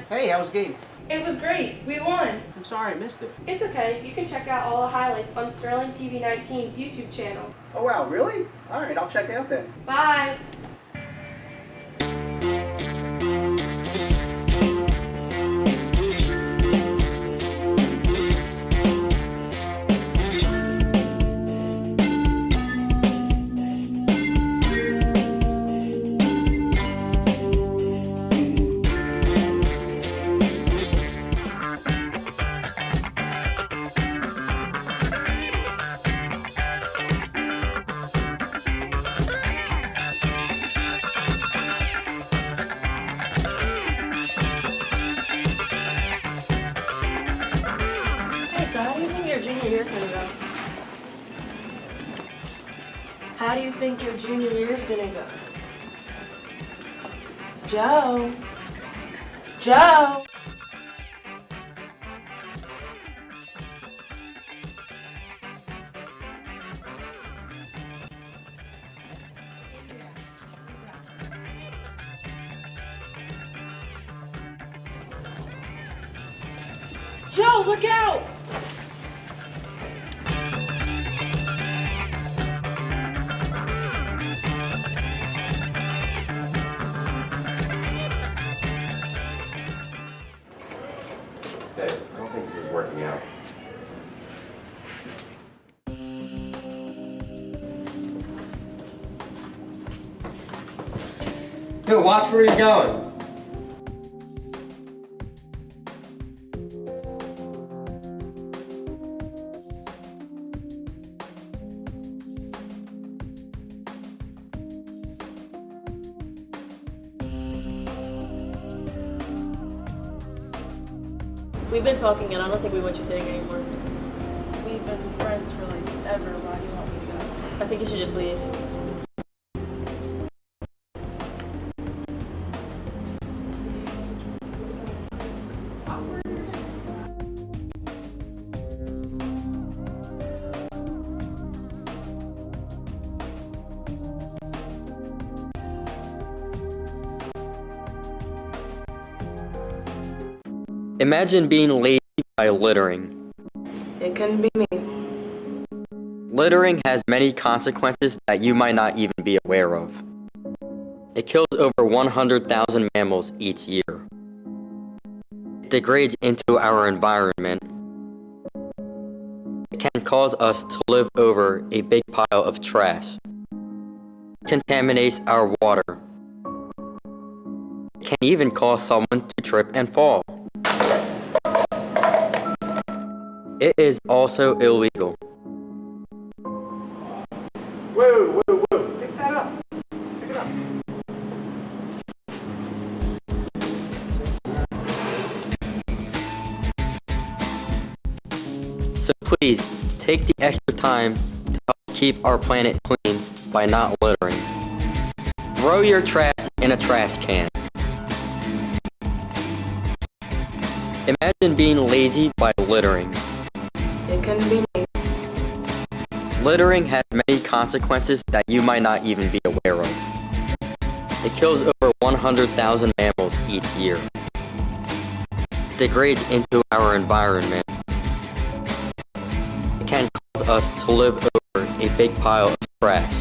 Hey, how was the game? It was great. We won. I'm sorry I missed it. It's okay. You can check out all the highlights on Sterling TV 19's YouTube channel. Oh wow, really? Alright, I'll check it out then. Bye. How do you think your junior year is gonna go? Joe? Joe? Joe, look out! Hey, I don't think this is working out. Yo, watch where you're going. We've been talking, and I don't think we want you sitting anymore. We've been friends for like ever. Why do you want me to go? I think you should just leave. Imagine being lazy by littering. It couldn't be me. Littering has many consequences that you might not even be aware of. It kills over 100,000 mammals each year. It degrades into our environment. It can cause us to live over a big pile of trash. It contaminates our water. It can even cause someone to trip and fall. It is also illegal. Whoa, whoa, whoa. Pick that up. Pick it up. So please, take the extra time to help keep our planet clean by not littering. Throw your trash in a trash can. Imagine being lazy by littering. It couldn't be me. Littering has many consequences that you might not even be aware of. It kills over 100,000 mammals each year. It degrades into our environment. It can cause us to live over a big pile of trash.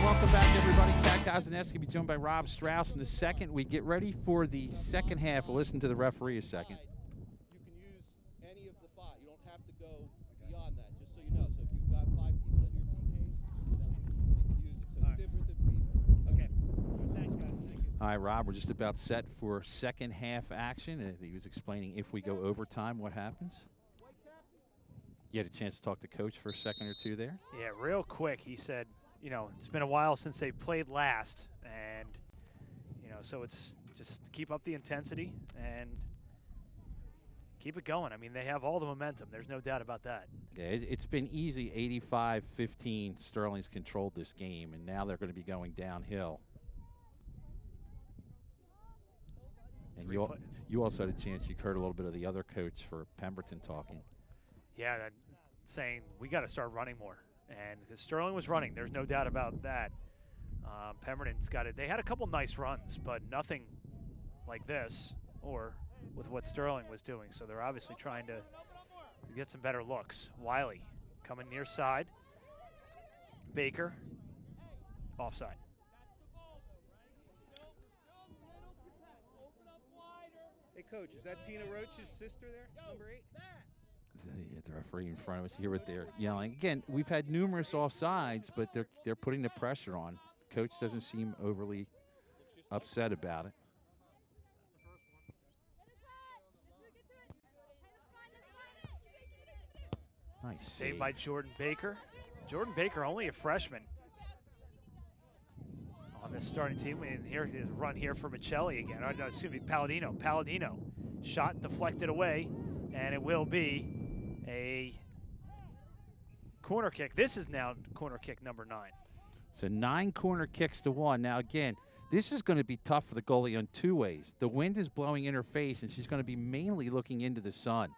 Welcome back, everybody. Pat Kozineski be joined by Rob Strauss in the second. We get ready for the second half. We'll listen to the referee a second. You can use any of the five. You don't have to go beyond that, just so you know. So if you've got 5 people in your PKs, you can use it. So it's different than FIFA. Okay. Thanks, guys. Thank you. All right, Rob, we're just about set for second half action. He was explaining if we go overtime, what happens. You had a chance to talk to Coach for a second or two there? Yeah, real quick, he said, you know, it's been a while since they played last, and, you know, so it's just keep up the intensity and keep it going. I mean, they have all the momentum. There's no doubt about that. Yeah, it's been easy. 85-15, Sterling's controlled this game, and now they're going to be going downhill. And you also had a chance, you heard a little bit of the other coach for Pemberton talking. Yeah, saying we got to start running more. And because Sterling was running, there's no doubt about that. Pemberton's got it. They had a couple nice runs, but nothing like this or with what Sterling was doing. So they're obviously trying to get some better looks. Wiley coming near side. Baker, offside. Hey, Coach, is that Tina Roach's sister there, number 8? The referee in front of us, hear what they're yelling. Again, we've had numerous offsides, but they're putting the pressure on. Coach doesn't seem overly upset about it. Nice Saved by Jordan Baker. Jordan Baker, only a freshman on this starting team. And here is a run here for Michelli again. Oh, no, excuse me, Palladino. Palladino. Shot deflected away, and it will be a corner kick. This is now corner kick number 9. So 9 corner kicks to 1. Now, again, this is going to be tough for the goalie on 2 ways. The wind is blowing in her face, and she's going to be mainly looking into the sun.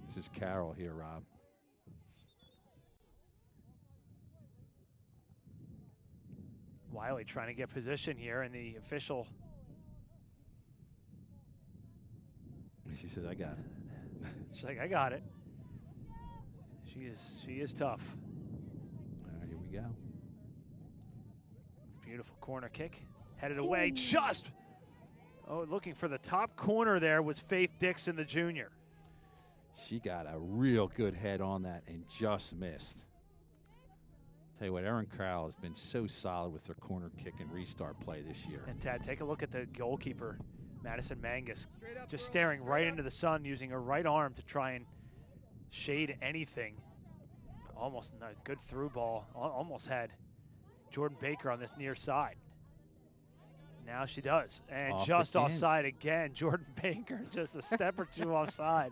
This is Carroll here, Rob. Wiley trying to get position here, and the official. She says, I got it. She's like, I got it. She is tough. All right, here we go. Beautiful corner kick. Headed away, just. Oh, looking for the top corner there was Faith Dixon, the junior. She got a real good head on that and just missed. Tell you what, Erin Crowell has been so solid with her corner kick and restart play this year. And Tad, take a look at the goalkeeper, Madison Mangus, just staring right into the sun, using her right arm to try and shade anything. Almost a good through ball. Almost had Jordan Baker on this near side. Now she does. And just offside again. Jordan Baker just a step or two offside.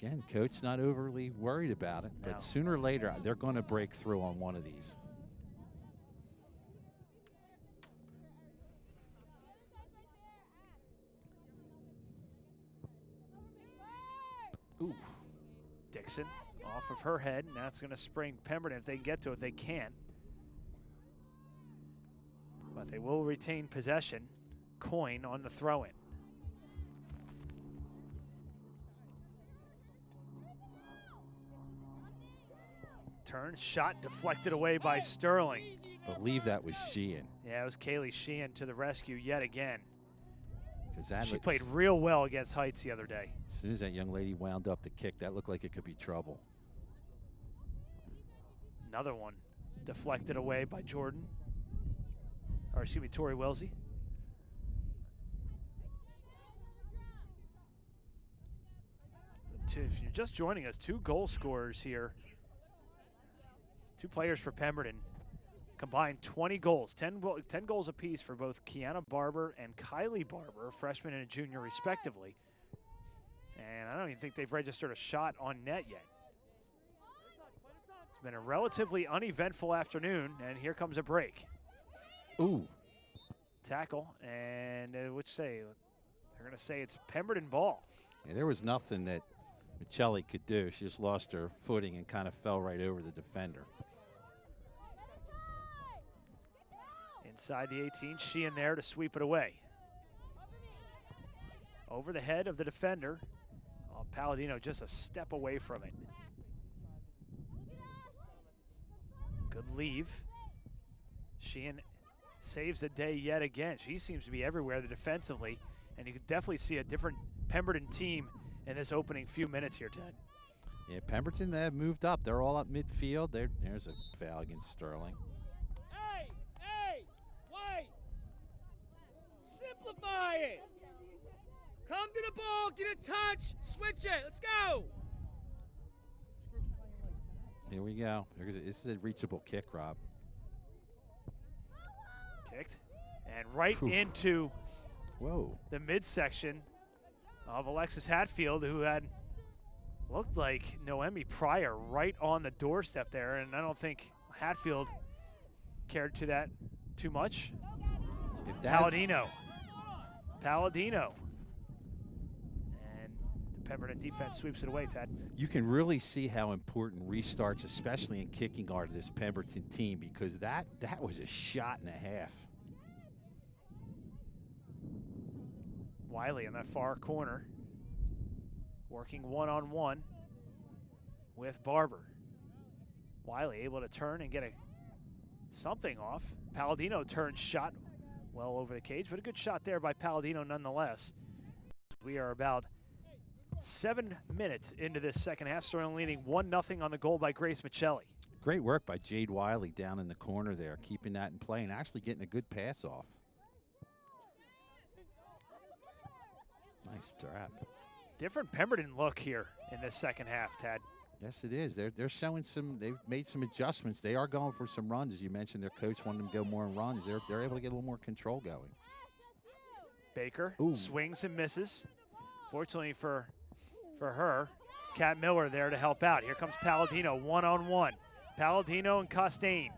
Again, coach not overly worried about it, but sooner or later they're going to break through on one of these. Ooh. Dixon off of her head, and that's going to spring Pemberton. If they get to it, they can. But they will retain possession. Coin on the throw-in. Turn, shot deflected away by Sterling. I believe that was Sheehan. Yeah, it was Kaylee Sheehan to the rescue yet again. She That played real well against Heights the other day. As soon as that young lady wound up the kick, that looked like it could be trouble. Another one deflected away by Jordan. Or excuse me, Tori Wellesley. If you're just joining us, 2 goal scorers here. 2 players for Pemberton. Combined 20 goals, 10 goals apiece for both Kiana Barber and Kylie Barber, a freshman and a junior respectively. And I don't even think they've registered a shot on net yet. It's been a relatively uneventful afternoon, and here comes a break. Ooh. Tackle, and they're going to say it's Pemberton ball. Yeah, there was nothing that Michelli could do. She just lost her footing and kind of fell right over the defender. Inside the 18, Sheehan there to sweep it away. Over the head of the defender. Oh, Palladino just a step away from it. Good leave. Sheehan saves the day yet again. She seems to be everywhere defensively, and you could definitely see a different Pemberton team in this opening few minutes here, Ted. Yeah, Pemberton have moved up. They're all up midfield. There's a foul against Sterling. Hey, White! Simplify it! Come to the ball, get a touch, switch it, let's go! Here we go. This is a reachable kick, Rob. Kicked, and right into the midsection of Alexis Hatfield, who had looked like Noemi Pryor right on the doorstep there, and I don't think Hatfield cared to that too much. Palladino. And the Pemberton defense sweeps it away, Ted. You can really see how important restarts, especially in kicking, are to this Pemberton team, because that was a shot and a half. Wiley in that far corner, working one-on-one with Barber. Wiley able to turn and get something off. Palladino turns shot well over the cage, but a good shot there by Palladino nonetheless. We are about 7 minutes into this second half. Sterling leading 1-0 on the goal by Grace Michelli. Great work by Jade Wiley down in the corner there, keeping that in play and actually getting a good pass off. Nice trap. Different Pemberton look here in the second half, Tad. Yes, it is. They're showing some. They've made some adjustments. They are going for some runs, as you mentioned. Their coach wanted them to go more in runs. They're able to get a little more control going. Baker Ooh. swings and misses. Fortunately for her, Kat Miller there to help out. Here comes Palladino one-on-one. Palladino and Costain.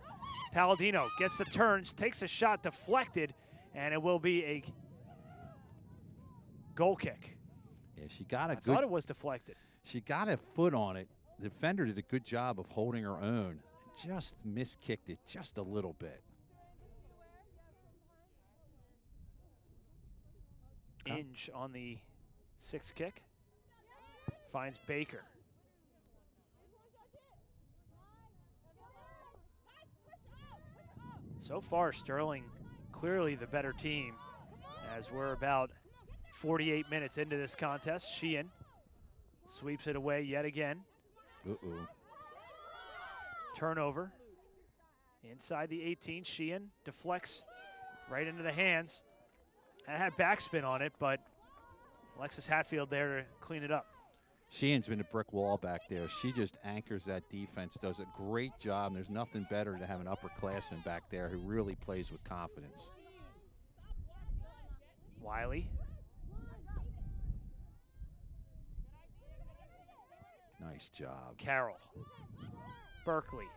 Palladino gets the turns, takes a shot, deflected, and it will be a goal kick. Yeah, she got a I thought it was deflected. She got a foot on it. The defender did a good job of holding her own. Just miskicked it just a little bit. Inge on the sixth kick. Finds Baker. So far, Sterling clearly the better team as we're about 48 minutes into this contest. Sheehan sweeps it away yet again. Uh-oh. Turnover. Inside the 18, Sheehan deflects right into the hands. That had backspin on it, but Alexis Hatfield there to clean it up. Sheehan's been a brick wall back there. She just anchors that defense, does a great job, and there's nothing better to have an upperclassman back there who really plays with confidence. Wiley. Nice job. Carroll. Berkeley.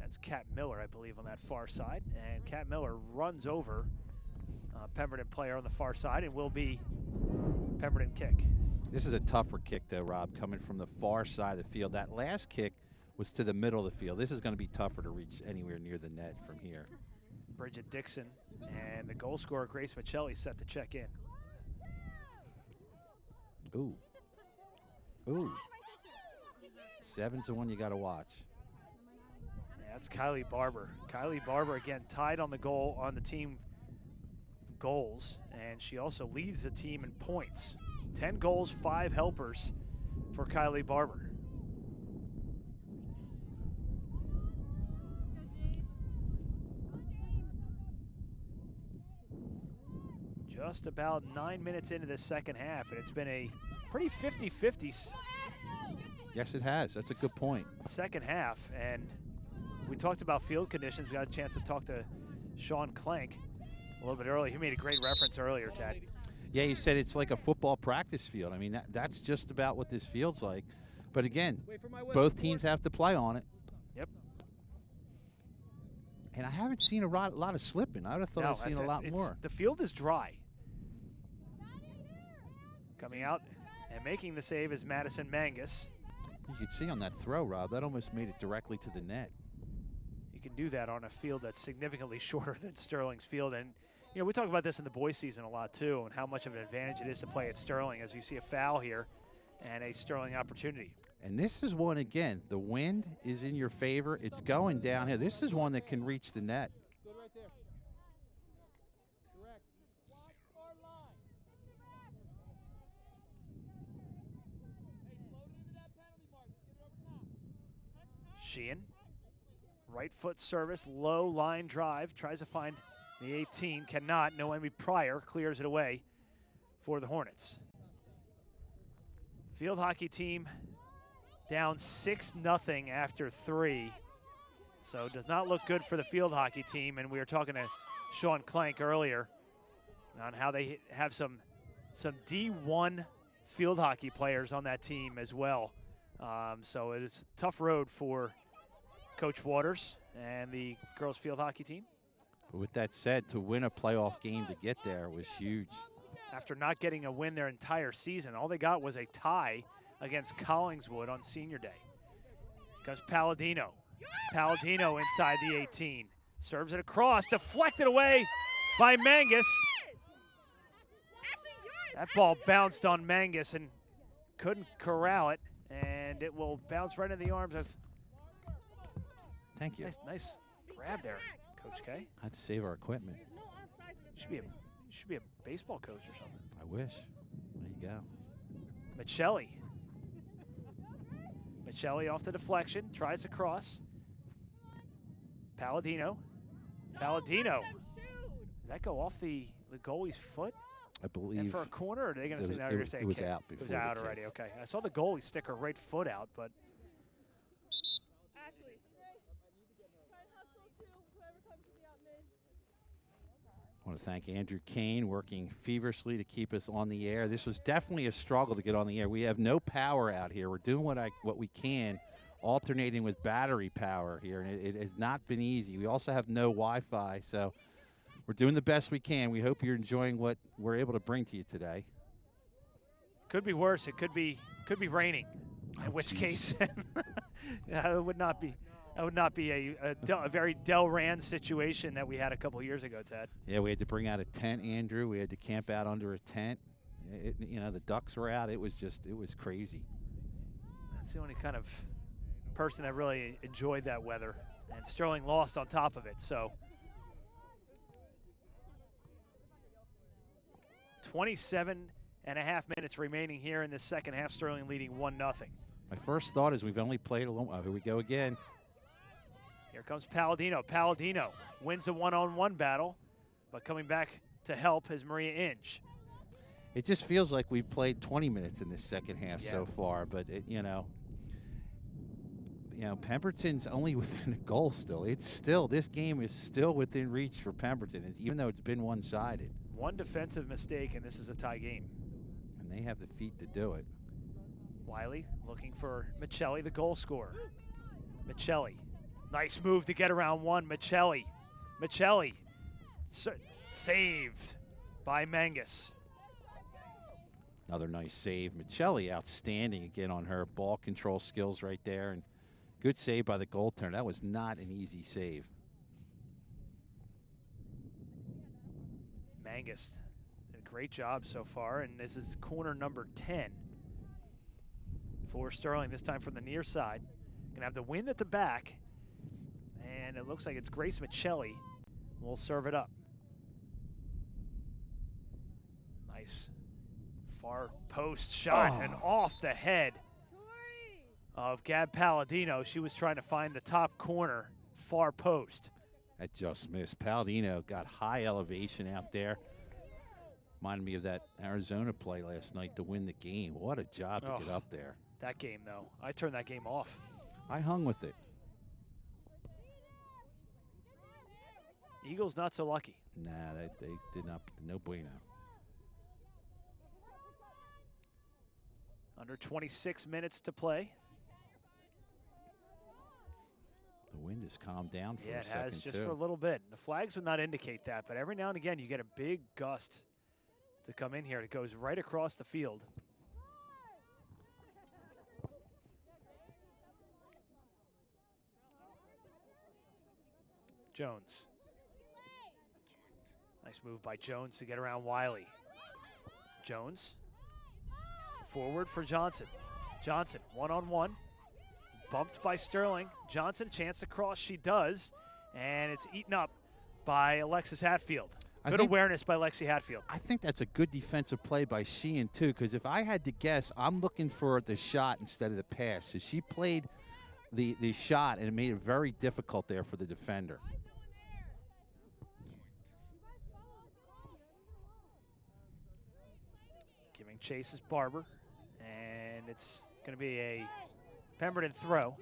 That's Kat Miller, I believe, on that far side. And Kat Miller runs over Pemberton player on the far side and will be Pemberton kick. This is a tougher kick, though, Rob, coming from the far side of the field. That last kick was to the middle of the field. This is going to be tougher to reach anywhere near the net from here. Bridget Dixon and the goal scorer, Grace Michelli, set to check in. Ooh. Ooh. 7's the one you got to watch. Yeah, that's Kylie Barber. Kylie Barber, again, tied on the goal on the team goals, and she also leads the team in points. 10 goals, 5 helpers for Kylie Barber. Just about 9 minutes into the second half, and it's been a pretty 50-50 Yes, it has. That's a good point. second half, and we talked about field conditions. We got a chance to talk to Sean Clank a little bit earlier. He made a great reference earlier, Tad. Yeah, he said it's like a football practice field. I mean, that's just about what this field's like. But again, both teams have to play on it. Yep. And I haven't seen a lot of slipping. I would have thought I'd seen a lot more. The field is dry. Coming out and making the save is Madison Mangus. You could see on that throw, Rob, that almost made it directly to the net. You can do that on a field that's significantly shorter than Sterling's field. And, you know, we talk about this in the boys season a lot, too, and how much of an advantage it is to play at Sterling as you see a foul here and a Sterling opportunity. And this is one, again, the wind is in your favor. It's going down here. This is one that can reach the net. Good right there. Correct. Far line. Hey, float into that penalty mark. Let's get it over top. Sheehan, right foot service, low line drive, tries to find the 18, cannot. Noemi Pryor clears it away for the Hornets. Field hockey team down 6-0 after 3. So it does not look good for the field hockey team. And we were talking to Sean Clank earlier on how they have some D1 field hockey players on that team as well. So it is a tough road for Coach Waters and the girls field hockey team. But with that said, to win a playoff game to get there was huge. After not getting a win their entire season, all they got was a tie against Collingswood on senior day. Comes Palladino. Palladino inside the 18. Serves it across, deflected away by Mangus. That ball bounced on Mangus and couldn't corral it, and it will bounce right in the arms of. Thank you. Nice grab there, Coach K. Had to save our equipment. Should be a baseball coach or something. I wish. There you go. Michelli Michelli off the deflection, tries to cross. Palladino. Palladino. Did that go off the goalie's foot? I believe. And for a corner, or are they going to say now? It was out before. It was out already. Okay, I saw the goalie stick her right foot out, but Ashley. Try and hustle too, whoever comes to the out mid. I want to thank Andrew Kane working feverishly to keep us on the air. This was definitely a struggle to get on the air. We have no power out here. We're doing what we can, alternating with battery power here, and it has not been easy. We also have no Wi-Fi, so we're doing the best we can. We hope you're enjoying what we're able to bring to you today. could be worse. It could be raining, in which case it would not be. That would not be a very Del Rand situation that we had a couple years ago, Ted. Yeah, we had to bring out a tent, Andrew. We had to camp out under a tent. The ducks were out. It was crazy. That's the only kind of person that really enjoyed that weather. And Sterling lost on top of it, so. 27.5 minutes remaining here in the second half. Sterling leading 1-0. My first thought is we've only played a little. Oh, here we go again. Here comes Palladino. Palladino wins a one-on-one battle, but coming back to help is Maria Inge. It just feels like we've played 20 minutes in this second half so far, but Pemberton's only within a goal still. This game is still within reach for Pemberton, even though it's been one-sided. One defensive mistake, and this is a tie game. And they have the feet to do it. Wiley looking for Michelli, the goal scorer. Michelli, nice move to get around one. Michelli saved by Mangus. Another nice save. Michelli outstanding again on her ball control skills right there. And good save by the goaltender. That was not an easy save. Mangus did a great job so far, and this is corner number 10 for Sterling, this time from the near side. Gonna have the wind at the back, and it looks like it's Grace Michelli will serve it up. Nice far post shot and off the head of Gab Palladino. She was trying to find the top corner, far post. That just missed. Palladino got high elevation out there. Reminded me of that Arizona play last night to win the game. What a job to get up there. That game, though, I turned that game off. I hung with it. Eagles not so lucky. Nah, they did not. No bueno. Under 26 minutes to play. The wind has calmed down for a second, it has, just for a little bit. The flags would not indicate that, but every now and again you get a big gust to come in here. It goes right across the field. Jones. Nice move by Jones to get around Wiley. Jones. Forward for Johnson. Johnson, one-on-one. Bumped by Sterling. Johnson, chance to cross. She does. And it's eaten up by Alexis Hatfield. Good awareness by Lexi Hatfield. I think that's a good defensive play by Sheehan, too, because if I had to guess, I'm looking for the shot instead of the pass. So she played the shot, and it made it very difficult there for the defender. Giving chase is Barber. And it's going to be a Pemberton throw.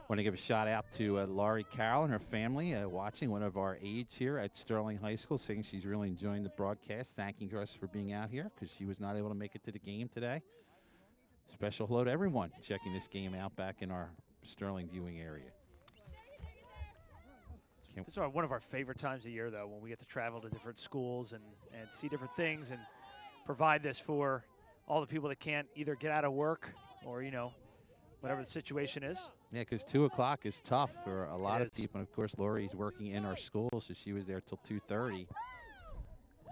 Want to give a shout out to Laurie Carroll and her family watching, one of our aides here at Sterling High School, saying she's really enjoying the broadcast, thanking us for being out here because she was not able to make it to the game today. Special hello to everyone checking this game out back in our Sterling viewing area. This is one of our favorite times of year, though, when we get to travel to different schools and see different things and provide this for all the people that can't either get out of work or, whatever the situation is. Yeah, because 2 o'clock is tough for a lot of people. And, of course, Lori's working in our school, so she was there till 2:30.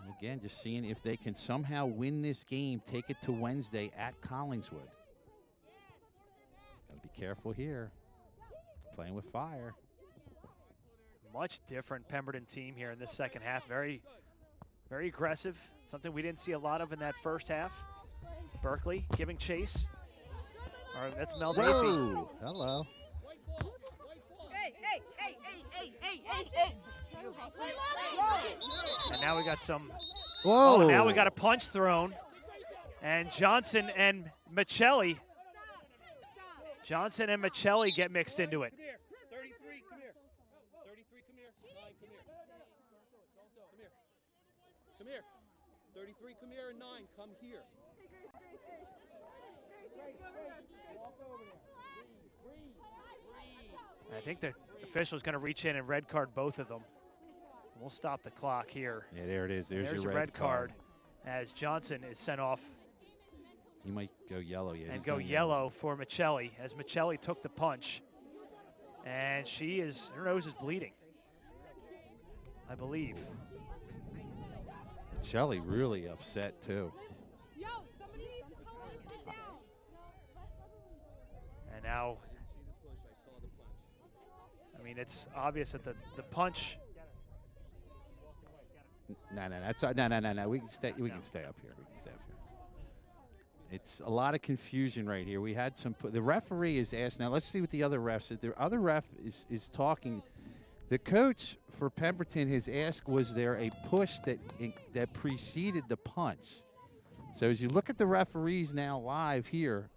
And, again, just seeing if they can somehow win this game, take it to Wednesday at Collingswood. Got to be careful here. Playing with fire. Much different Pemberton team here in this second half. Very, very aggressive. Something we didn't see a lot of in that first half. Berkeley giving chase. All right, that's Mel Nafee. Whoa! Hello. And now we got some. Whoa! Oh, now we got a punch thrown. And Johnson and Michelli. Johnson and Michelli get mixed into it. Come here. 33, come here. 33, come here. 9, come here. Come here. Come here. 33, come here, and 9, come here. I think the official's going to reach in and red card both of them. We'll stop the clock here. Yeah, there it is. There's your a red card as Johnson is sent off. He might go yellow. Yeah. And he's go going yellow for Michelli as Michelli took the punch. And her nose is bleeding, I believe. Shelly really upset too. Yo, somebody needs to tell her to sit down. And now, I mean, it's obvious that the punch. No. We can stay. We can stay up here. We can stay up here. It's a lot of confusion right here. We had the referee is asked. Now let's see what the other ref said. The other ref is talking. The coach for Pemberton has asked, was there a push that preceded the punch? So as you look at the referees now live here,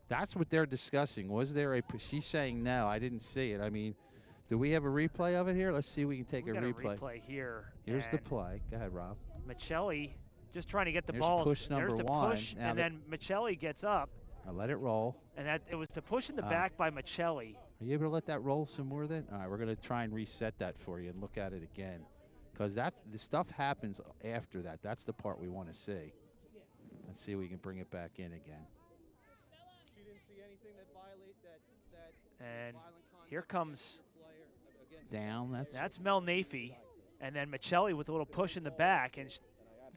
that's what they're discussing. Was there a push? She's saying no, I didn't see it. I mean, do we have a replay of it here? Let's see if we can take a replay. Replay here. Here's the play. Go ahead, Rob. Michelli just trying to get the There's ball. push number There's the one. push, Now and then Michelli gets up. Now let it roll. And that it was the push in the back by Michelli. Are you able to let that roll some more then? All right, we're going to try and reset that for you and look at it again. Because the stuff happens after that. That's the part we want to see. Let's see if we can bring it back in again. She didn't see anything that violate that And violent conduct here comes against down. That's Mel Nafee. And then Michelli with a little push in the back. And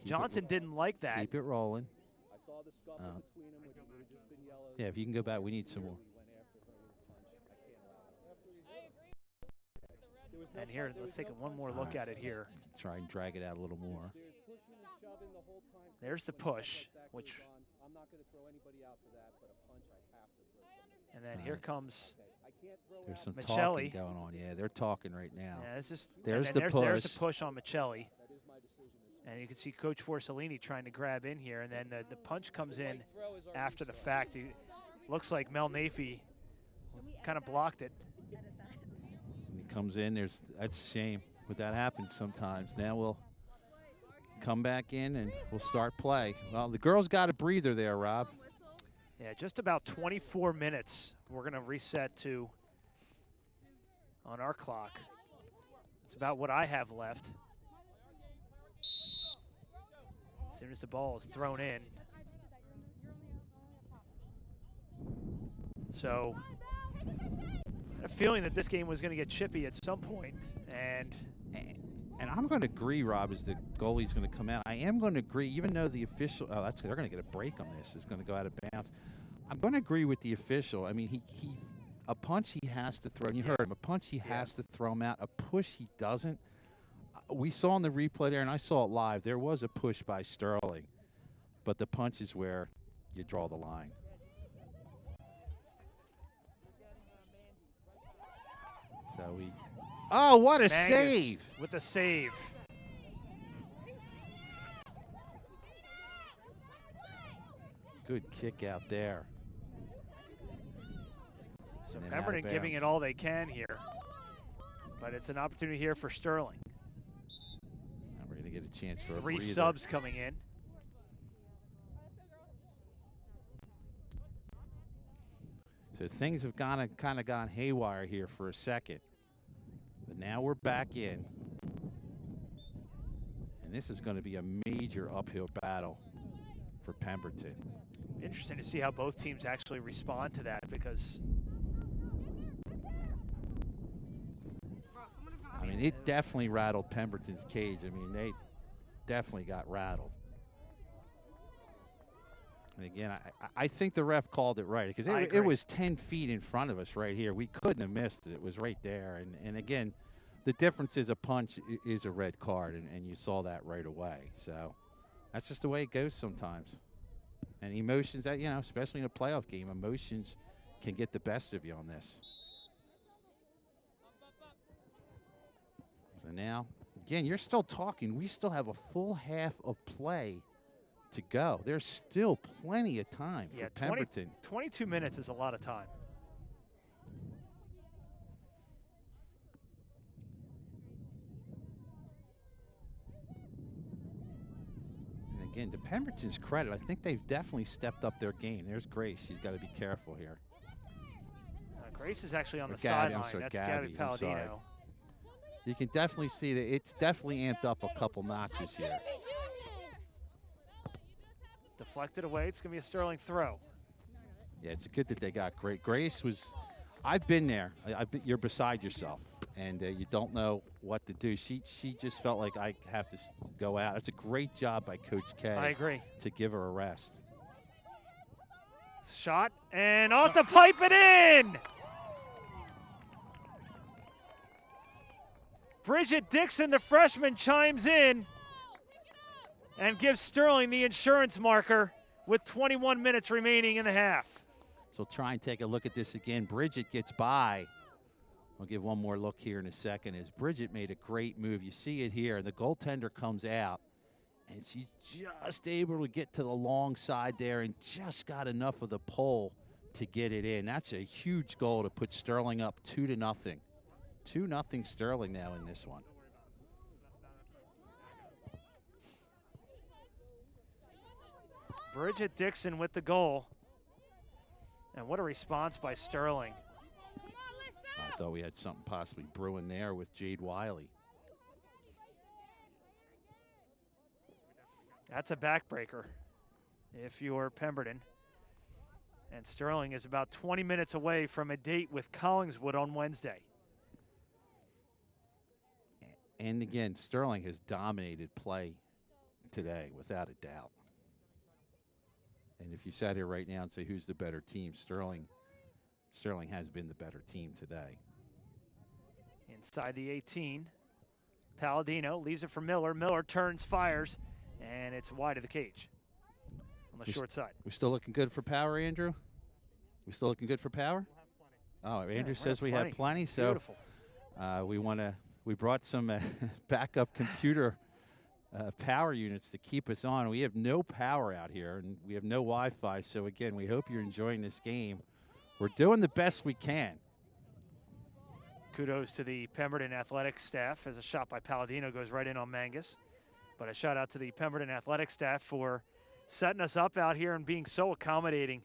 Johnson didn't like that. Keep it rolling. I saw the scuffle between them, which would have just been yellow. Yeah, if you can go back, we need some more. And here, let's take one more look at it here. Try and drag it out a little more. There's the push, which. I'm not going to throw anybody out for that, but a punch I have to throw somebody. And then here comes. There's some Michelli. talking going on. Yeah, they're talking right now. Yeah, it's just. There's there's the push. push on Michelli. And you can see Coach Forcellini trying to grab in here, and then the punch comes in after the fact. It looks like Mel Nafee kind of blocked it. When he comes in, that's a shame, but that happens sometimes. Now we'll come back in and we'll start play. Well, the girls got a breather there, Rob. Yeah, just about 24 minutes. We're going to reset to on our clock. It's about what I have left. As soon as the ball is thrown in. So, I had a feeling that this game was going to get chippy at some point, and I'm going to agree, Rob, as the goalie's going to come out. I am going to agree, even though the official, they're going to get a break on this. It's going to go out of bounds. I'm going to agree with the official. I mean, a punch he has to throw. And you heard him. A punch he has to throw him out. A push he doesn't. We saw in the replay there, and I saw it live. There was a push by Sterling, but the punch is where you draw the line. So oh, what a Magnus save! With the save. Good kick out there. So And Pemberton out of giving it bounds. all they can here. But it's an opportunity here for Sterling. Now we're going to get a chance for a Three breather. subs coming in. So things have kind of gone haywire here for a second. But now we're back in. And this is going to be a major uphill battle for Pemberton. Interesting to see how both teams actually respond to that, because I mean, it definitely rattled Pemberton's cage. I mean, they definitely got rattled. And again, I think the ref called it right, because it was 10 feet in front of us right here. We couldn't have missed it. It was right there. And again, the difference is a punch is a red card, and you saw that right away. So that's just the way it goes sometimes. And emotions, that especially in a playoff game, emotions can get the best of you on this. So now, again, you're still talking. We still have a full half of play to go. There's still plenty of time for Pemberton. 22 minutes is a lot of time. And again, to Pemberton's credit, I think they've definitely stepped up their game. There's Grace. She's got to be careful here. Grace is actually on the Gabby, sideline. I'm sorry, That's Gabby, Gabby I'm sorry. Palladino. You can definitely see that it's definitely amped up a couple notches here. Deflected away. It's going to be a Sterling throw. Yeah, it's good that they got great. Grace was, I've been there. You're beside yourself, and you don't know what to do. She just felt like I have to go out. It's a great job by Coach K. I agree. To give her a rest. Shot, and off the pipe and in! Bridget Dixon, the freshman, chimes in and gives Sterling the insurance marker with 21 minutes remaining in the half. So try and take a look at this again. Bridget gets by. I'll give one more look here in a second as Bridget made a great move. You see it here. The goaltender comes out, and she's just able to get to the long side there and just got enough of the pole to get it in. That's a huge goal to put Sterling up 2-0. 2-0 Sterling now in this one. Bridget Dixon with the goal. And what a response by Sterling. I thought we had something possibly brewing there with Jade Wiley. That's a backbreaker if you're Pemberton. And Sterling is about 20 minutes away from a date with Collingswood on Wednesday. And again, Sterling has dominated play today without a doubt. And if you sat here right now and say who's the better team, Sterling has been the better team today. Inside the 18, Palladino leaves it for Miller. Miller turns, fires, and it's wide of the cage on the short side. We still looking good for power, Andrew? We still looking good for power? Oh, Andrew says we have plenty. So we brought some backup computer power units to keep us on. We have no power out here, and we have no Wi-Fi. So, again, we hope you're enjoying this game. We're doing the best we can. Kudos to the Pemberton athletic staff as a shot by Palladino goes right in on Mangus. But a shout out to the Pemberton athletic staff for setting us up out here and being so accommodating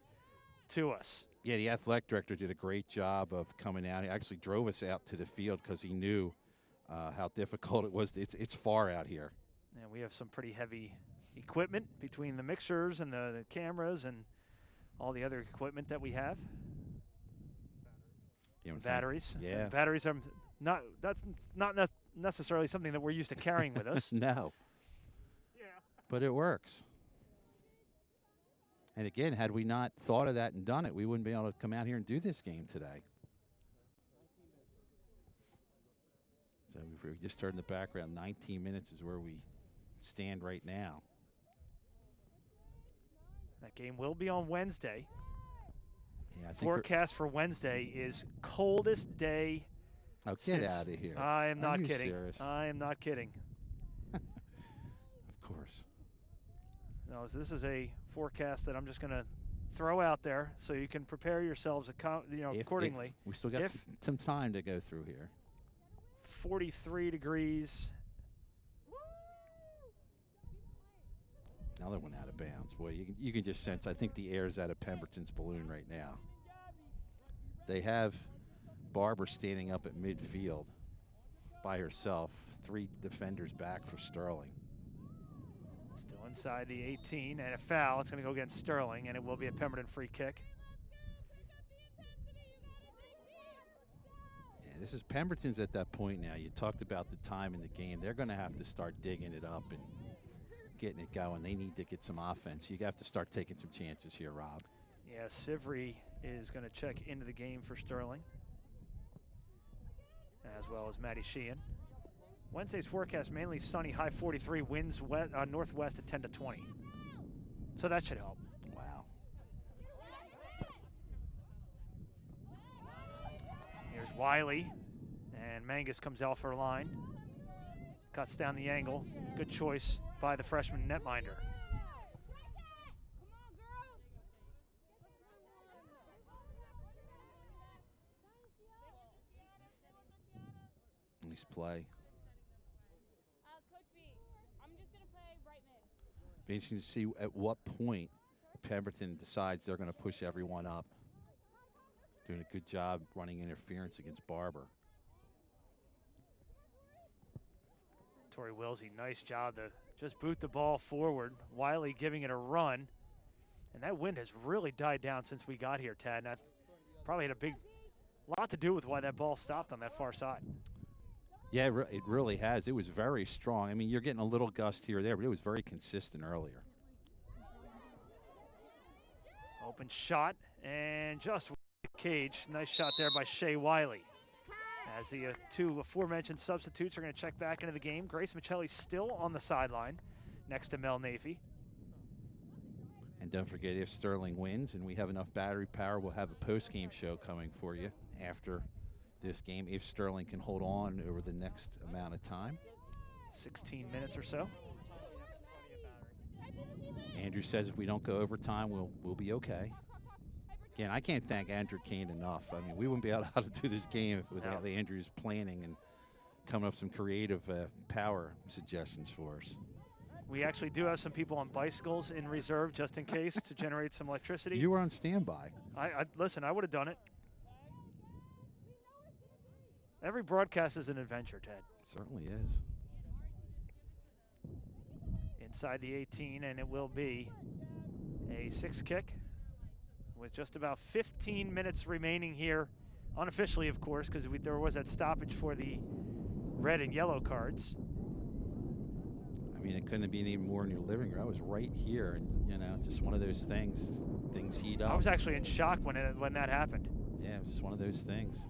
to us. Yeah, the athletic director did a great job of coming out. He actually drove us out to the field because he knew how difficult it was. It's far out here. And we have some pretty heavy equipment between the mixers and the cameras and all the other equipment that we have. Batteries. Yeah. Batteries are that's not necessarily something that we're used to carrying with us. No. Yeah. But it works. And again, had we not thought of that and done it, we wouldn't be able to come out here and do this game today. So we just heard in the background, 19 minutes is where we stand right now. That game will be on Wednesday. Yeah, I think forecast for Wednesday is coldest day. Oh, get out of here. I am not kidding. Serious? I am not kidding. Of course. No, so this is a forecast that I'm just going to throw out there so you can prepare yourselves accordingly. We still got some time to go through here. 43 degrees. Another one out of bounds. Boy, you can just sense, I think the air's out of Pemberton's balloon right now. They have Barber standing up at midfield by herself. 3 defenders back for Sterling. Still inside the 18 and a foul. It's going to go against Sterling, and it will be a Pemberton free kick. Yeah, this is Pemberton's at that point now. You talked about the time in the game. They're going to have to start digging it up and getting it going. They need to get some offense. You have to start taking some chances here, Rob. Yeah, Sivry is going to check into the game for Sterling, as well as Maddie Sheehan. Wednesday's forecast mainly sunny, high 43, winds northwest at 10 to 20. So that should help. Wow. Here's Wiley, and Mangus comes out for a line. Cuts down the angle. Good choice by the freshman netminder. Nice play. Coach B, I'm just going to play right mid. Be interesting to see at what point Pemberton decides they're going to push everyone up. Doing a good job running interference against Barber. Tori Wilsey, nice job to just boot the ball forward. Wiley giving it a run. And that wind has really died down since we got here, Tad. And that probably had a lot to do with why that ball stopped on that far side. Yeah, it really has. It was very strong. I mean, you're getting a little gust here or there, but it was very consistent earlier. Open shot, and just with the cage. Nice shot there by Shea Wiley. As the two aforementioned substitutes are going to check back into the game. Grace Michelli still on the sideline next to Mel Nafee. And don't forget, if Sterling wins and we have enough battery power, we'll have a post-game show coming for you after this game, if Sterling can hold on over the next amount of time. 16 minutes or so. Andrew says if we don't go overtime, we'll be okay. Again, I can't thank Andrew Kane enough. I mean, we wouldn't be able to do this game without the Andrew's planning and coming up with some creative power suggestions for us. We actually do have some people on bicycles in reserve just in case to generate some electricity. You were on standby. Listen, I would have done it. Every broadcast is an adventure, Ted. It certainly is. Inside the 18, and it will be a 6 kick with just about 15 minutes remaining here, unofficially, of course, because there was that stoppage for the red and yellow cards. I mean, it couldn't have been any more in your living room. I was right here, and, you know, just one of those things heat up. I was actually in shock when that happened. Yeah, it was just one of those things.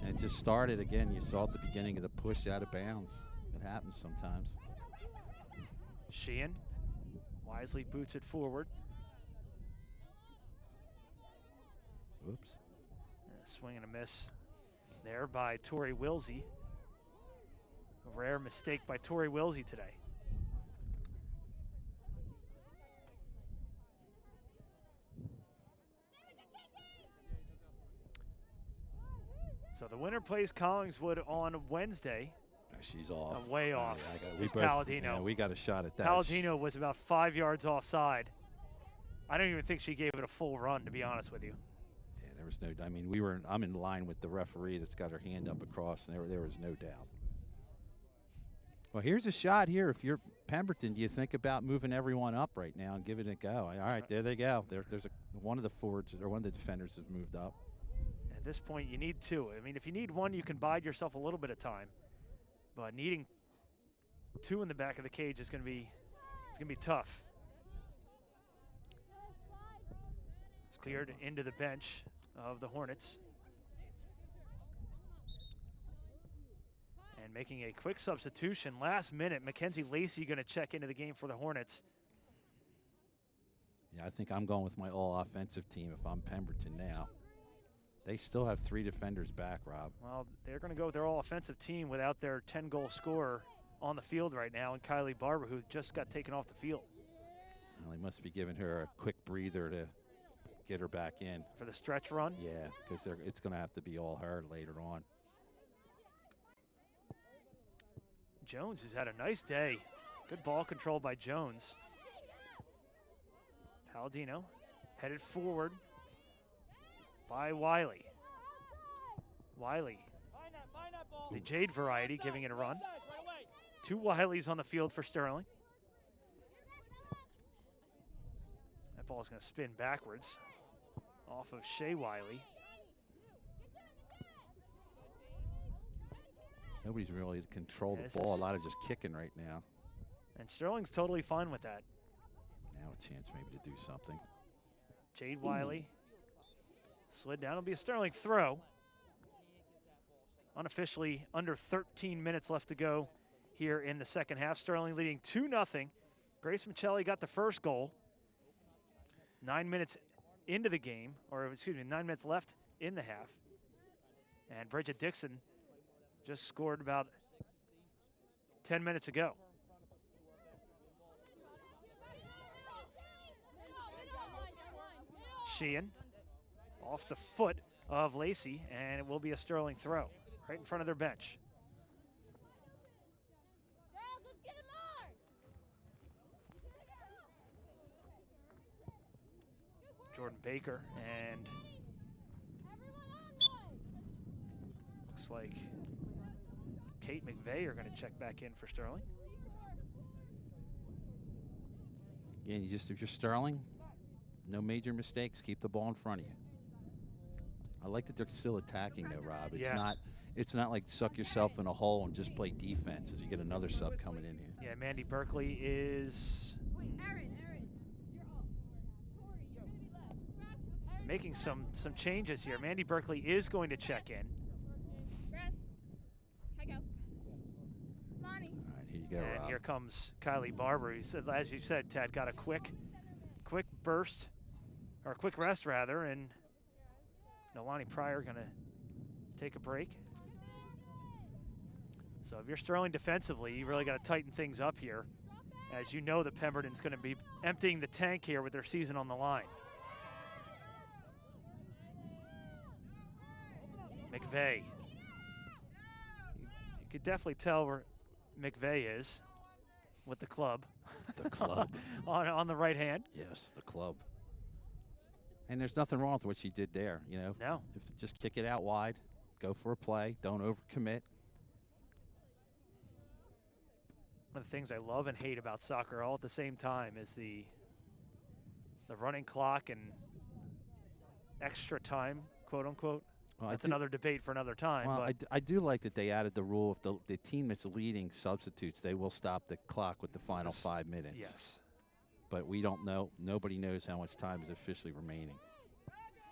And it just started again. You saw at the beginning of the push out of bounds. It happens sometimes. Sheehan wisely boots it forward. Oops. A swing and a miss there by Tori Wilsey. A rare mistake by Tori Wilsey today. So the winner plays Collingswood on Wednesday. She's off. Way off. It's Palladino. Yeah, we got a shot at that. Palladino was about 5 yards offside. I don't even think she gave it a full run, to be honest with you. Yeah, there was no. I mean, I'm in line with the referee that's got her hand up across, and there was no doubt. Well, here's a shot here. If you're Pemberton, do you think about moving everyone up right now and giving it a go? All right, there they go. There's one of the forwards or one of the defenders has moved up. At this point, you need two. I mean, if you need one, you can bide yourself a little bit of time. But needing two in the back of the cage is going to be tough. It's cleared into the bench of the Hornets. And making a quick substitution last minute, Mackenzie Lacey going to check into the game for the Hornets. Yeah, I think I'm going with my all-offensive team if I'm Pemberton now. They still have 3 defenders back, Rob. Well, they're going to go with their all-offensive team without their 10-goal scorer on the field right now, and Kylie Barber, who just got taken off the field. Well, they must be giving her a quick breather to get her back in. For the stretch run? Yeah, because it's going to have to be all her later on. Jones has had a nice day. Good ball control by Jones. Palladino headed forward by Wiley. Wiley, the Jade variety, giving it a run. 2 Wileys on the field for Sterling. That ball is going to spin backwards off of Shea Wiley. Nobody's really controlled the ball. A lot of just kicking right now. And Sterling's totally fine with that. Now a chance maybe to do something. Jade Wiley slid down. It'll be a Sterling throw. Unofficially under 13 minutes left to go here in the second half. Sterling leading 2-0. Grace Michelli got the first goal. 9 minutes into the game, or excuse me, 9 minutes left in the half. And Bridget Dixon just scored about 10 minutes ago. Sheehan off the foot of Lacey, and it will be a Sterling throw right in front of their bench. Jordan Baker, and looks like Kate McVeigh are going to check back in for Sterling. Again, if you're Sterling, no major mistakes. Keep the ball in front of you. I like that they're still attacking though, Rob. It's not like suck yourself in a hole and just play defense as you get another sub coming in here. Yeah, Mandy Berkeley is making some changes here. Mandy Berkeley is going to check in. All right, here you go, And Rob. here comes Kylie Barber. He said, as you said, Ted, got a quick burst, or a quick rest rather, and Leilani Pryor going to take a break. So if you're Sterling defensively, you really got to tighten things up here, as you know that Pemberton's going to be emptying the tank here with their season on the line. McVeigh. You could definitely tell where McVeigh is with the club. The club. on the right hand. Yes, the club. And there's nothing wrong with what she did there, you know. No. Just kick it out wide, go for a play, don't overcommit. One of the things I love and hate about soccer all at the same time is the running clock and extra time, quote unquote. Well, That's another debate for another time. Well, but I do like that they added the rule if the team that's leading substitutes, they will stop the clock with the final 5 minutes. yes. But we don't know. Nobody knows how much time is officially remaining.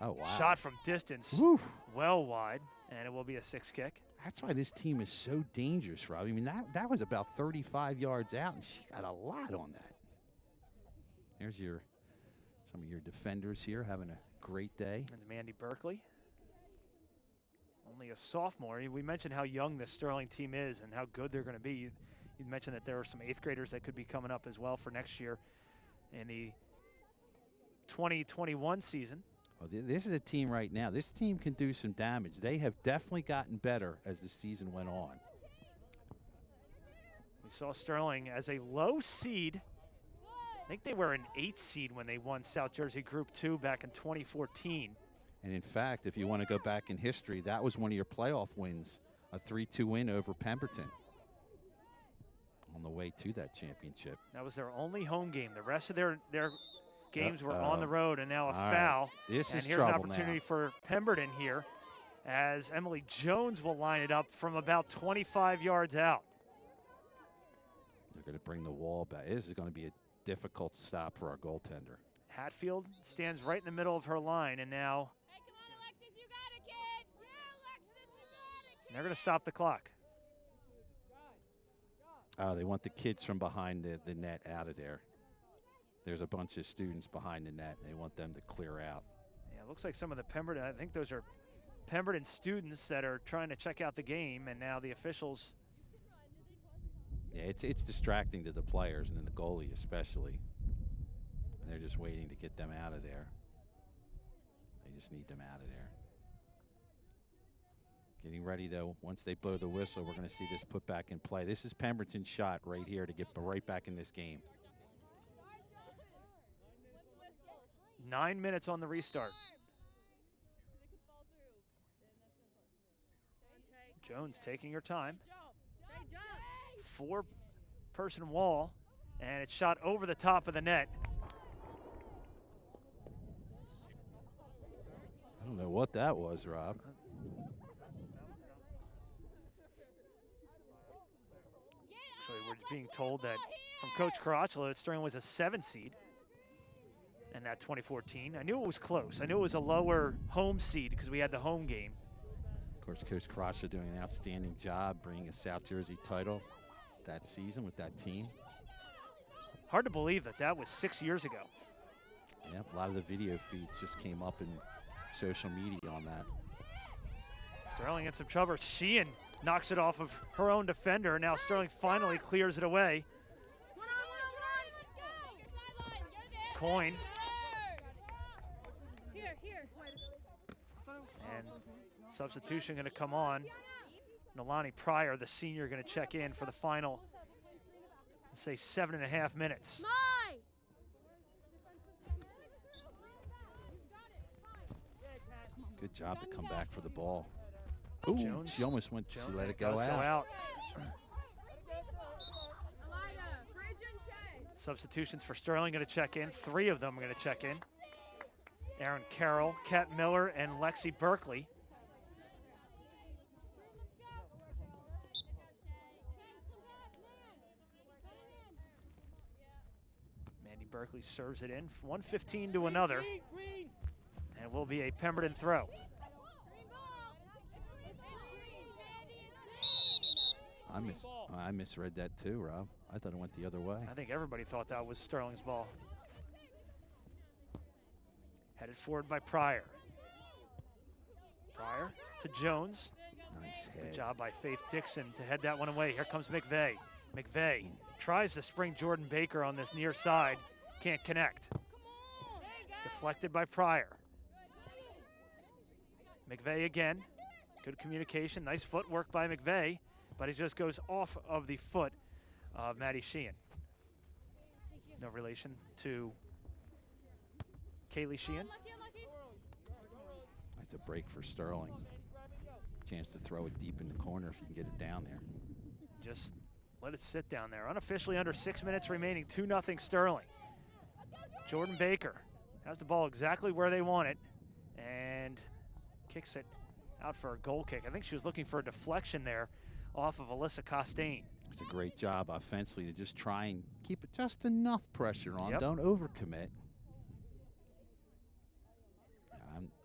Oh, wow. Shot from distance, Woo. well wide, and it will be a 6 kick. That's why this team is so dangerous, Rob. I mean, that was about 35 yards out, and she got a lot on that. There's some of your defenders here having a great day. And Mandy Berkeley, only a sophomore. We mentioned how young this Sterling team is and how good they're going to be. You mentioned that there are some 8th graders that could be coming up as well for next year in the 2021 season. Well, this is a team right now. This team can do some damage. They have definitely gotten better as the season went on. We saw Sterling as a low seed. I think they were an 8 seed when they won South Jersey Group 2 back in 2014. And in fact, if you want to go back in history, that was one of your playoff wins, a 3-2 win over Pemberton on the way to that championship. That was their only home game. The rest of their games were on the road, and now a All foul. Right. This and is here's trouble an opportunity now. for Pemberton here, as Emily Jones will line it up from about 25 yards out. They're going to bring the wall back. This is going to be a difficult stop for our goaltender. Hatfield stands right in the middle of her line, and now Hey, come on, Alexis, you got it, kid. Yeah, Alexis, you got it, kid. they're going to stop the clock. Oh, they want the kids from behind the net out of there. There's a bunch of students behind the net, and they want them to clear out. Yeah, it looks like some of the Pemberton, I think those are Pemberton students that are trying to check out the game, and now the officials. Yeah, it's distracting to the players and then the goalie especially. And they're just waiting to get them out of there. They just need them out of there. Getting ready, though. Once they blow the whistle, we're going to see this put back in play. This is Pemberton's shot right here to get right back in this game. 9 minutes on the restart. Jones taking her time. 4-person wall, and it's shot over the top of the net. I don't know what that was, Rob. Actually, we're being told that from Coach Caracciolo that Sterling was a 7 seed in that 2014. I knew it was close. I knew it was a lower home seed because we had the home game. Of course, Coach Caracciolo doing an outstanding job bringing a South Jersey title that season with that team. Hard to believe that that was 6 years ago. Yeah, a lot of the video feeds just came up in social media on that. Sterling in some trouble. Sheehan knocks it off of her own defender. Now Sterling finally clears it away. Coin. And substitution going to come on. Leilani Pryor, the senior, going to check in for the final, let's say, 7.5 minutes. Good job to come back for the ball. Ooh, Jones. she almost went, she let it go Does out. go out. Substitutions for Sterling going to check in. 3 of them are going to check in. Aaron Carroll, Kat Miller, and Lexi Berkeley. Mandy Berkeley serves it in. 1:15 to another. And it will be a Pemberton throw. I misread that too, Rob. I thought it went the other way. I think everybody thought that was Sterling's ball. Headed forward by Pryor. Pryor to Jones. Nice head. Good job by Faith Dixon to head that one away. Here comes McVeigh. McVeigh tries to spring Jordan Baker on this near side. Can't connect. Deflected by Pryor. McVeigh again. Good communication. Nice footwork by McVeigh, but he just goes off of the foot of Maddie Sheehan. No relation to Kaylee Sheehan. That's a break for Sterling. Chance to throw it deep in the corner if you can get it down there. Just let it sit down there. Unofficially under 6 minutes remaining, 2-0 Sterling. Jordan Baker has the ball exactly where they want it and kicks it out for a goal kick. I think she was looking for a deflection there off of Alyssa Costain. It's a great job offensively to just try and keep it just enough pressure on. Yep. Don't overcommit.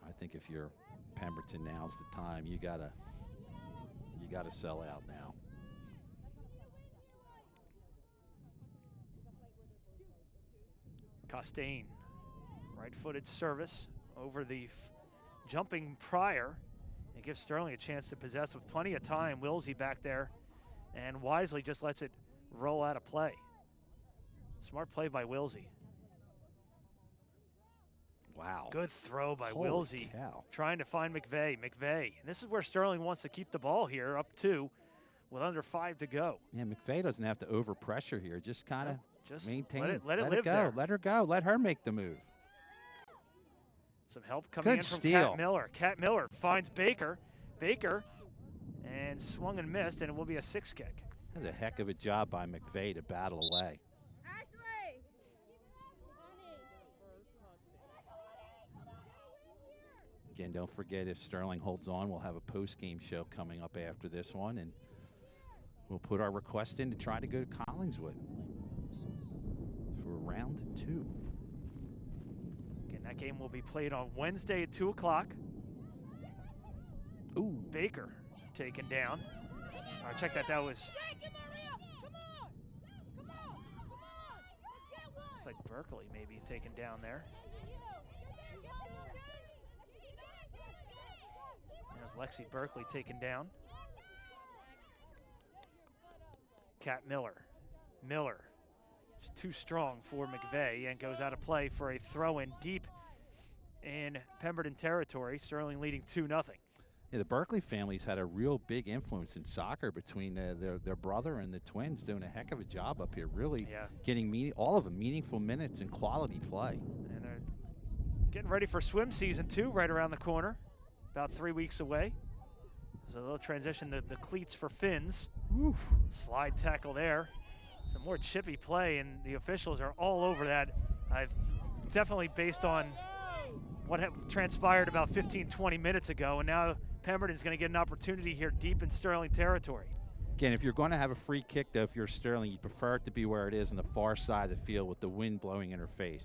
I think if you're Pemberton, now's the time. You gotta sell out now. Costain, right-footed service over the jumping Pryor. It gives Sterling a chance to possess with plenty of time. Wilsey back there and wisely just lets it roll out of play. Smart play by Wilsey. Wow. Good throw by Holy Wilsey. cow. Trying to find McVeigh. McVeigh. And this is where Sterling wants to keep the ball here, up 2 with under 5 to go. Yeah, McVeigh doesn't have to overpressure here. Just kind of Just maintain. let it live go. there. Let her go. Let her make the move. Some help coming Good in from steal. Kat Miller. Kat Miller finds Baker. Baker and swung and missed, and it will be a 6 kick. That's a heck of a job by McVeigh to battle away. Again, don't forget, if Sterling holds on, we'll have a post-game show coming up after this one, and we'll put our request in to try to go to Collingswood for round 2. Again, that game will be played on Wednesday at 2 o'clock. Ooh. Baker taken down. All right, check that. That was. It's like Berkeley maybe taken down there. There's Lexi Berkeley taken down. Kat Miller. Miller is too strong for McVeigh and goes out of play for a throw-in deep in Pemberton territory. Sterling leading 2-0. Yeah, the Berkeley family's had a real big influence in soccer between their brother and the twins, doing a heck of a job up here, really getting all of them meaningful minutes and quality play. And they're getting ready for swim season 2 right around the corner, about 3 weeks away. So a little transition to the cleats for Finns. Oof. Slide Tackle there. Some more chippy play, and the officials are all over that. I've definitely based on what transpired about 15, 20 minutes ago, and now Pemberton's going to get an opportunity here deep in Sterling territory. Again, if you're going to have a free kick, though, if you're Sterling, you prefer it to be where it is on the far side of the field with the wind blowing in her face.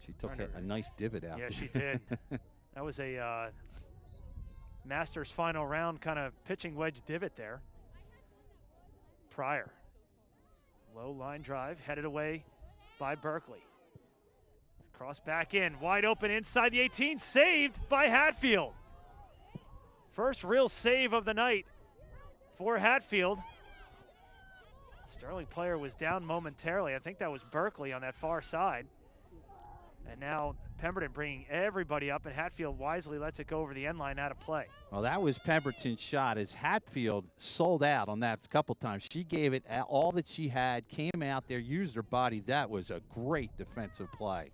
She took a nice divot out there. Yeah, she did. That was a Masters final round kind of pitching wedge divot there. Pryor. Low line drive, headed away by Berkeley. Cross back in, wide open inside the 18, saved by Hatfield. First real save of the night for Hatfield. Sterling player was down momentarily. I think that was Berkeley on that far side. And now Pemberton bringing everybody up, and Hatfield wisely lets it go over the end line out of play. Well, that was Pemberton's shot as Hatfield sold out on that a couple times. She gave it all that she had, came out there, used her body. That was a great defensive play.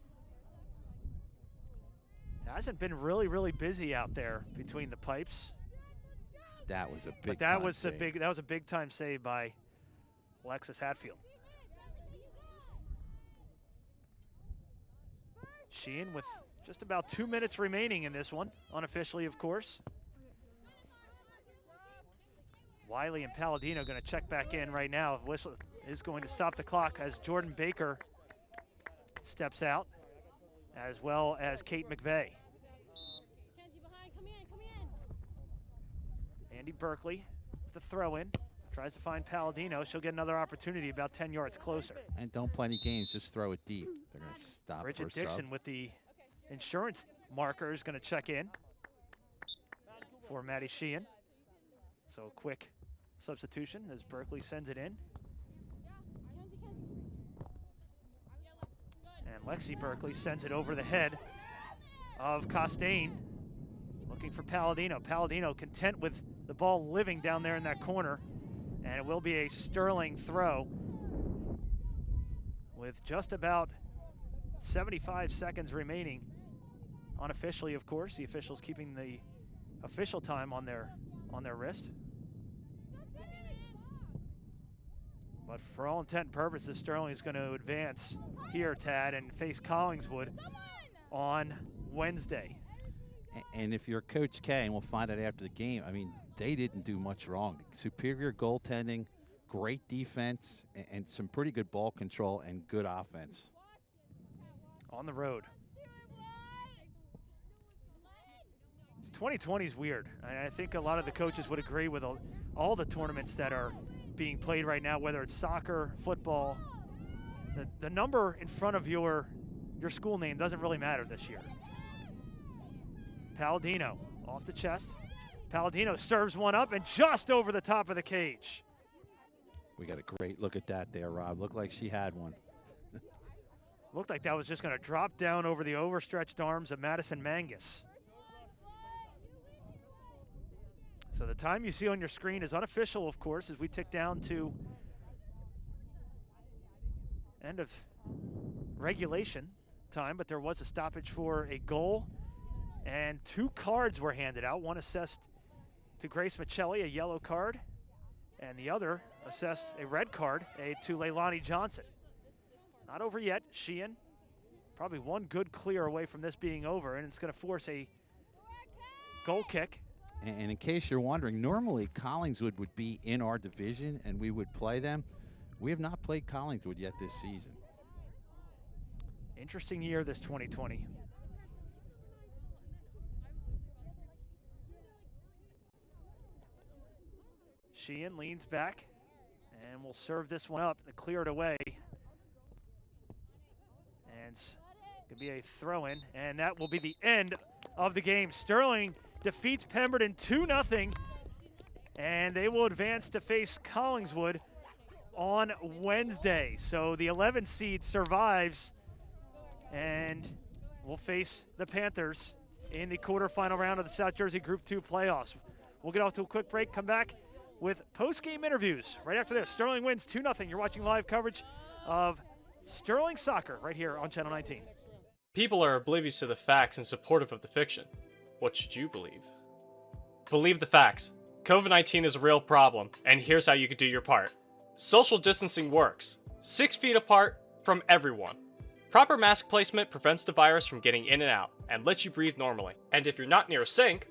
Hasn't been really busy out there between the pipes. That was a big But that was a big time save by Alexis Hatfield. Sheehan with just about 2 minutes remaining in this one, unofficially, of course. Wiley and Palladino going to check back in right now. Whistle is going to stop the clock as Jordan Baker steps out, as well as Kate McVeigh. Andy Berkeley with the throw in. Tries to find Palladino. She'll get another opportunity about 10 yards closer. And don't play any games, just throw it deep. They're going to stop Bridget for a Dixon sub. with the insurance marker is going to check in for Maddie Sheehan. So a quick substitution as Berkeley sends it in. And Lexi Berkeley sends it over the head of Costain. Looking for Palladino. Palladino content with the ball living down there in that corner. And it will be a Sterling throw with just about 75 seconds remaining. Unofficially, of course, the officials keeping the official time on their wrist. But for all intent and purposes, Sterling is going to advance here, Tad, and face Collingswood on Wednesday. And if you're Coach K, and we'll find out after the game, I mean, they didn't do much wrong. Superior goaltending, great defense, and some pretty good ball control and good offense. On the road. 2020 is weird. I think a lot of the coaches would agree with all the tournaments that are being played right now, whether it's soccer, football. The number in front of your school name doesn't really matter this year. Palladino off the chest. Palladino serves one up and just over the top of the cage. We got a great look at that there, Rob. Looked like she had one. Looked like that was just going to drop down over the overstretched arms of Madison Mangus. So the time you see on your screen is unofficial, of course, as we tick down to end of regulation time, but there was a stoppage for a goal, and 2 cards were handed out. One assessed to Grace Michelli, a yellow card, and the other assessed a red card to Leilani Johnson. Not over yet. Sheehan, probably one good clear away from this being over, and it's going to force a goal kick. And in case you're wondering, normally Collingswood would be in our division and we would play them. We have not played Collingswood yet this season. Interesting year, this 2020. Sheehan leans back and will serve this one up to clear it away. And it's going to be a throw-in, and that will be the end of the game. Sterling defeats Pemberton 2-0, and they will advance to face Collingswood on Wednesday. So the 11 seed survives and will face the Panthers in the quarterfinal round of the South Jersey Group 2 playoffs. We'll get off to a quick break, come back with post-game interviews right after this. Sterling wins 2-0. You're watching live coverage of Sterling Soccer right here on Channel 19. People are oblivious to the facts and supportive of the fiction. What should you believe? Believe the facts. COVID-19 is a real problem, and here's how you can do your part. Social distancing works. 6 feet apart from everyone. Proper mask placement prevents the virus from getting in and out, and lets you breathe normally. And if you're not near a sink,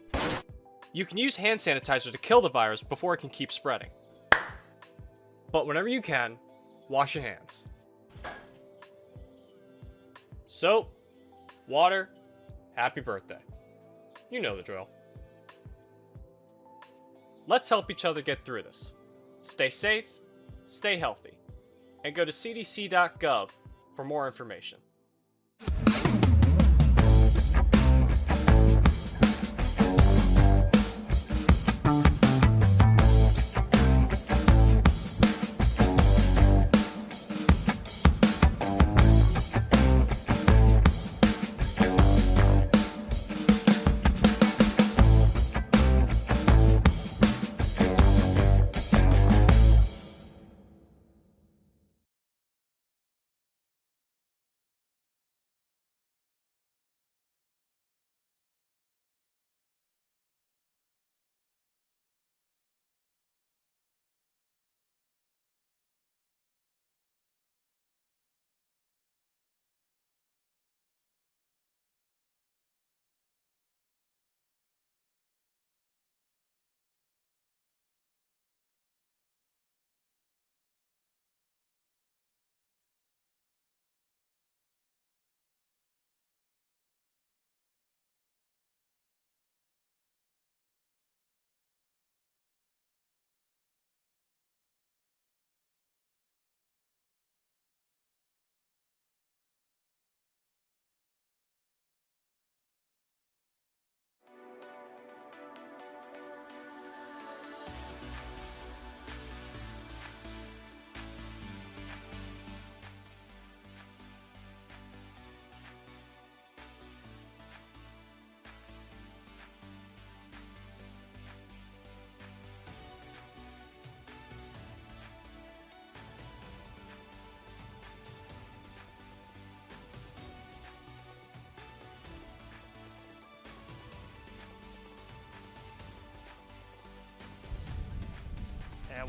you can use hand sanitizer to kill the virus before it can keep spreading. But whenever you can, wash your hands. Soap, water, happy birthday. You know the drill. Let's help each other get through this. Stay safe, stay healthy, and go to cdc.gov for more information.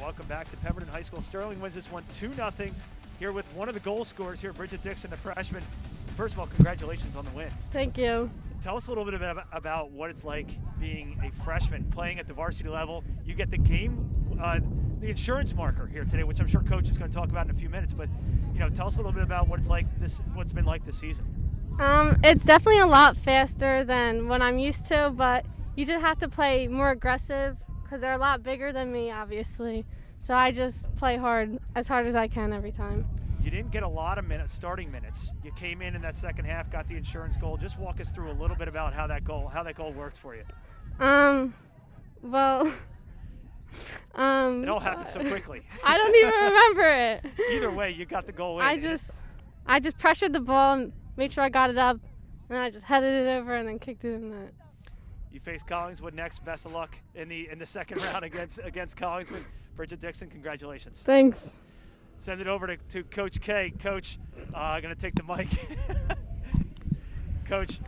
welcome back to Pemberton High School. Sterling wins this one 2-0 here with one of the goal scorers here, Bridget Dixon, the freshman. First of all, congratulations on the win. Thank you. Tell us a little bit about what it's like being a freshman playing at the varsity level. You get the game, the insurance marker here today, which I'm sure Coach is going to talk about in a few minutes. But tell us a little bit about what it's like what's been like this season. It's definitely a lot faster than what I'm used to, but you just have to play more aggressive because they're a lot bigger than me, obviously. So I just play as hard as I can every time. You didn't get a lot of starting minutes. You came in that second half, got the insurance goal. Just walk us through a little bit about how that goal worked for you. Well, it all happened so quickly. I don't even remember it. Either way, you got the goal in. I just pressured the ball and made sure I got it up, and I just headed it over and then kicked it in the net. You face Collingswood next. Best of luck in the second round against Collingswood. Bridget Dixon, congratulations. Thanks. Send it over to Coach K. Coach, going to take the mic. Coach,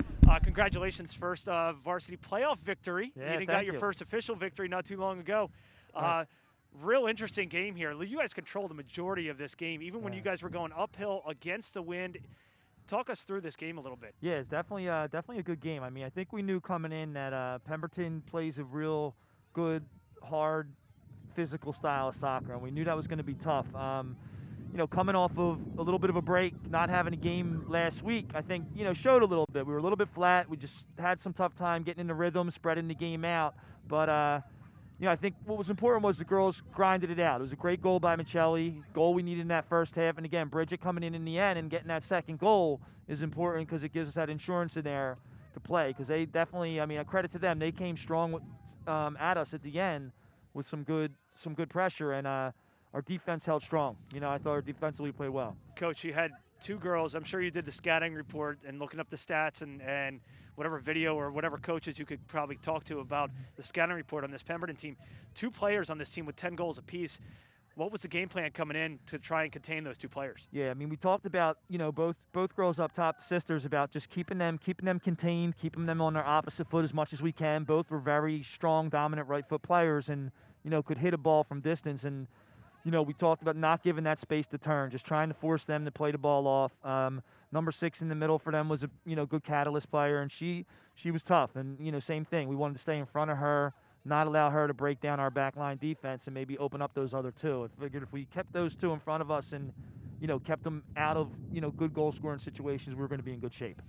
congratulations, first varsity playoff victory. Yeah, you got your first official victory not too long ago. Real interesting game here. You guys controlled the majority of this game, even when you guys were going uphill against the wind. Talk us through this game a little bit. Yeah, it's definitely a good game. I mean, I think we knew coming in that Pemberton plays a real good, hard, physical style of soccer, and we knew that was going to be tough. Coming off of a little bit of a break, not having a game last week, I think, showed a little bit. We were a little bit flat. We just had some tough time getting in the rhythm, spreading the game out. But, I think what was important was the girls grinded it out. It was a great goal by Michelli, goal we needed in that first half. And, again, Bridget coming in the end and getting that second goal is important because it gives us that insurance in there to play. Because they definitely, a credit to them. They came strong at us at the end with some good pressure, and our defense held strong. I thought our defensively played well. Coach, you had two girls. I'm sure you did the scouting report and looking up the stats and whatever video or whatever coaches you could probably talk to about the scouting report on this Pemberton team. Two players on this team with 10 goals apiece. What was the game plan coming in to try and contain those two players? Yeah, we talked about, both girls up top, sisters, about just keeping them contained, keeping them on their opposite foot as much as we can. Both were very strong, dominant right foot players and, could hit a ball from distance. And, we talked about not giving that space to turn, just trying to force them to play the ball off. Number 6 in the middle for them was a, good catalyst player, and she was tough. And, same thing. We wanted to stay in front of her, not allow her to break down our backline defense and maybe open up those other two. I figured if we kept those two in front of us and, kept them out of, good goal-scoring situations, we were going to be in good shape.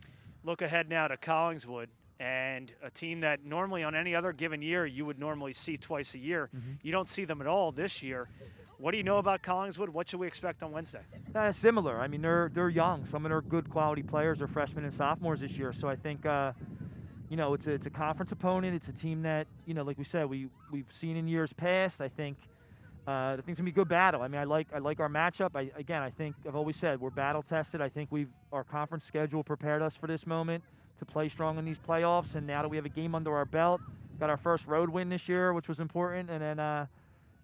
Look ahead now to Collingswood, and a team that normally on any other given year you would normally see twice a year. You don't see them at all this year. What do you know about Collingswood? What should we expect on Wednesday? Similar. They're young. Some of them are good quality players. They're freshmen and sophomores this year. So I think, it's a conference opponent. It's a team that, like we said, we've seen in years past. I think it's going to be a good battle. I like our matchup. I think I've always said we're battle tested. I think our conference schedule prepared us for this moment to play strong in these playoffs. And now that we have a game under our belt, got our first road win this year, which was important. And then,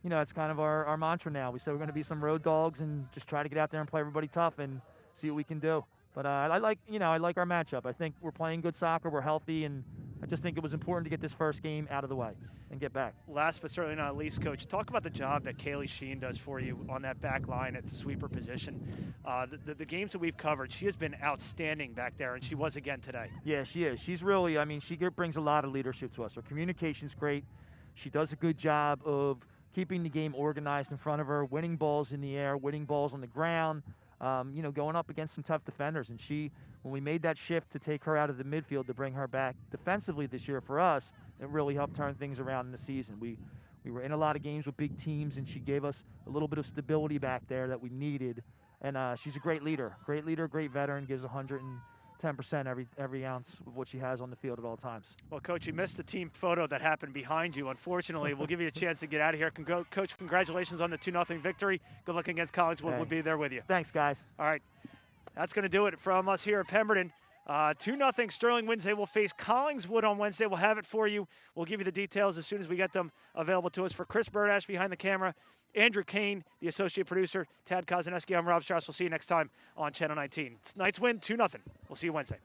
it's kind of our mantra now. We said we're going to be some road dogs and just try to get out there and play everybody tough and see what we can do. But I like our matchup. I think we're playing good soccer. We're healthy, and I just think it was important to get this first game out of the way and get back. Last but certainly not least, Coach, talk about the job that Kaylee Sheen does for you on that back line at the sweeper position. The games that we've covered, she has been outstanding back there, and she was again today. Yeah, she is. She's really, she brings a lot of leadership to us. Her communication's great. She does a good job of keeping the game organized in front of her, winning balls in the air, winning balls on the ground, going up against some tough defenders. And when we made that shift to take her out of the midfield to bring her back defensively this year for us, it really helped turn things around in the season. We were in a lot of games with big teams, and she gave us a little bit of stability back there that we needed. And she's a great leader, great veteran, gives 110% every ounce of what she has on the field at all times. Well, Coach, you missed the team photo that happened behind you. Unfortunately, we'll give you a chance to get out of here. Coach, congratulations on the 2-0 victory. Good luck against Collingswood. We'll be there with you. Thanks, guys. All right. That's going to do it from us here at Pemberton. 2-0 Sterling Wednesday. We'll face Collingswood on Wednesday. We'll have it for you. We'll give you the details as soon as we get them available to us. For Chris Burdash behind the camera, Andrew Kane, the associate producer, Tad Kozaneski, I'm Rob Strauss. We'll see you next time on Channel 19. Tonight's win, 2-0. We'll see you Wednesday.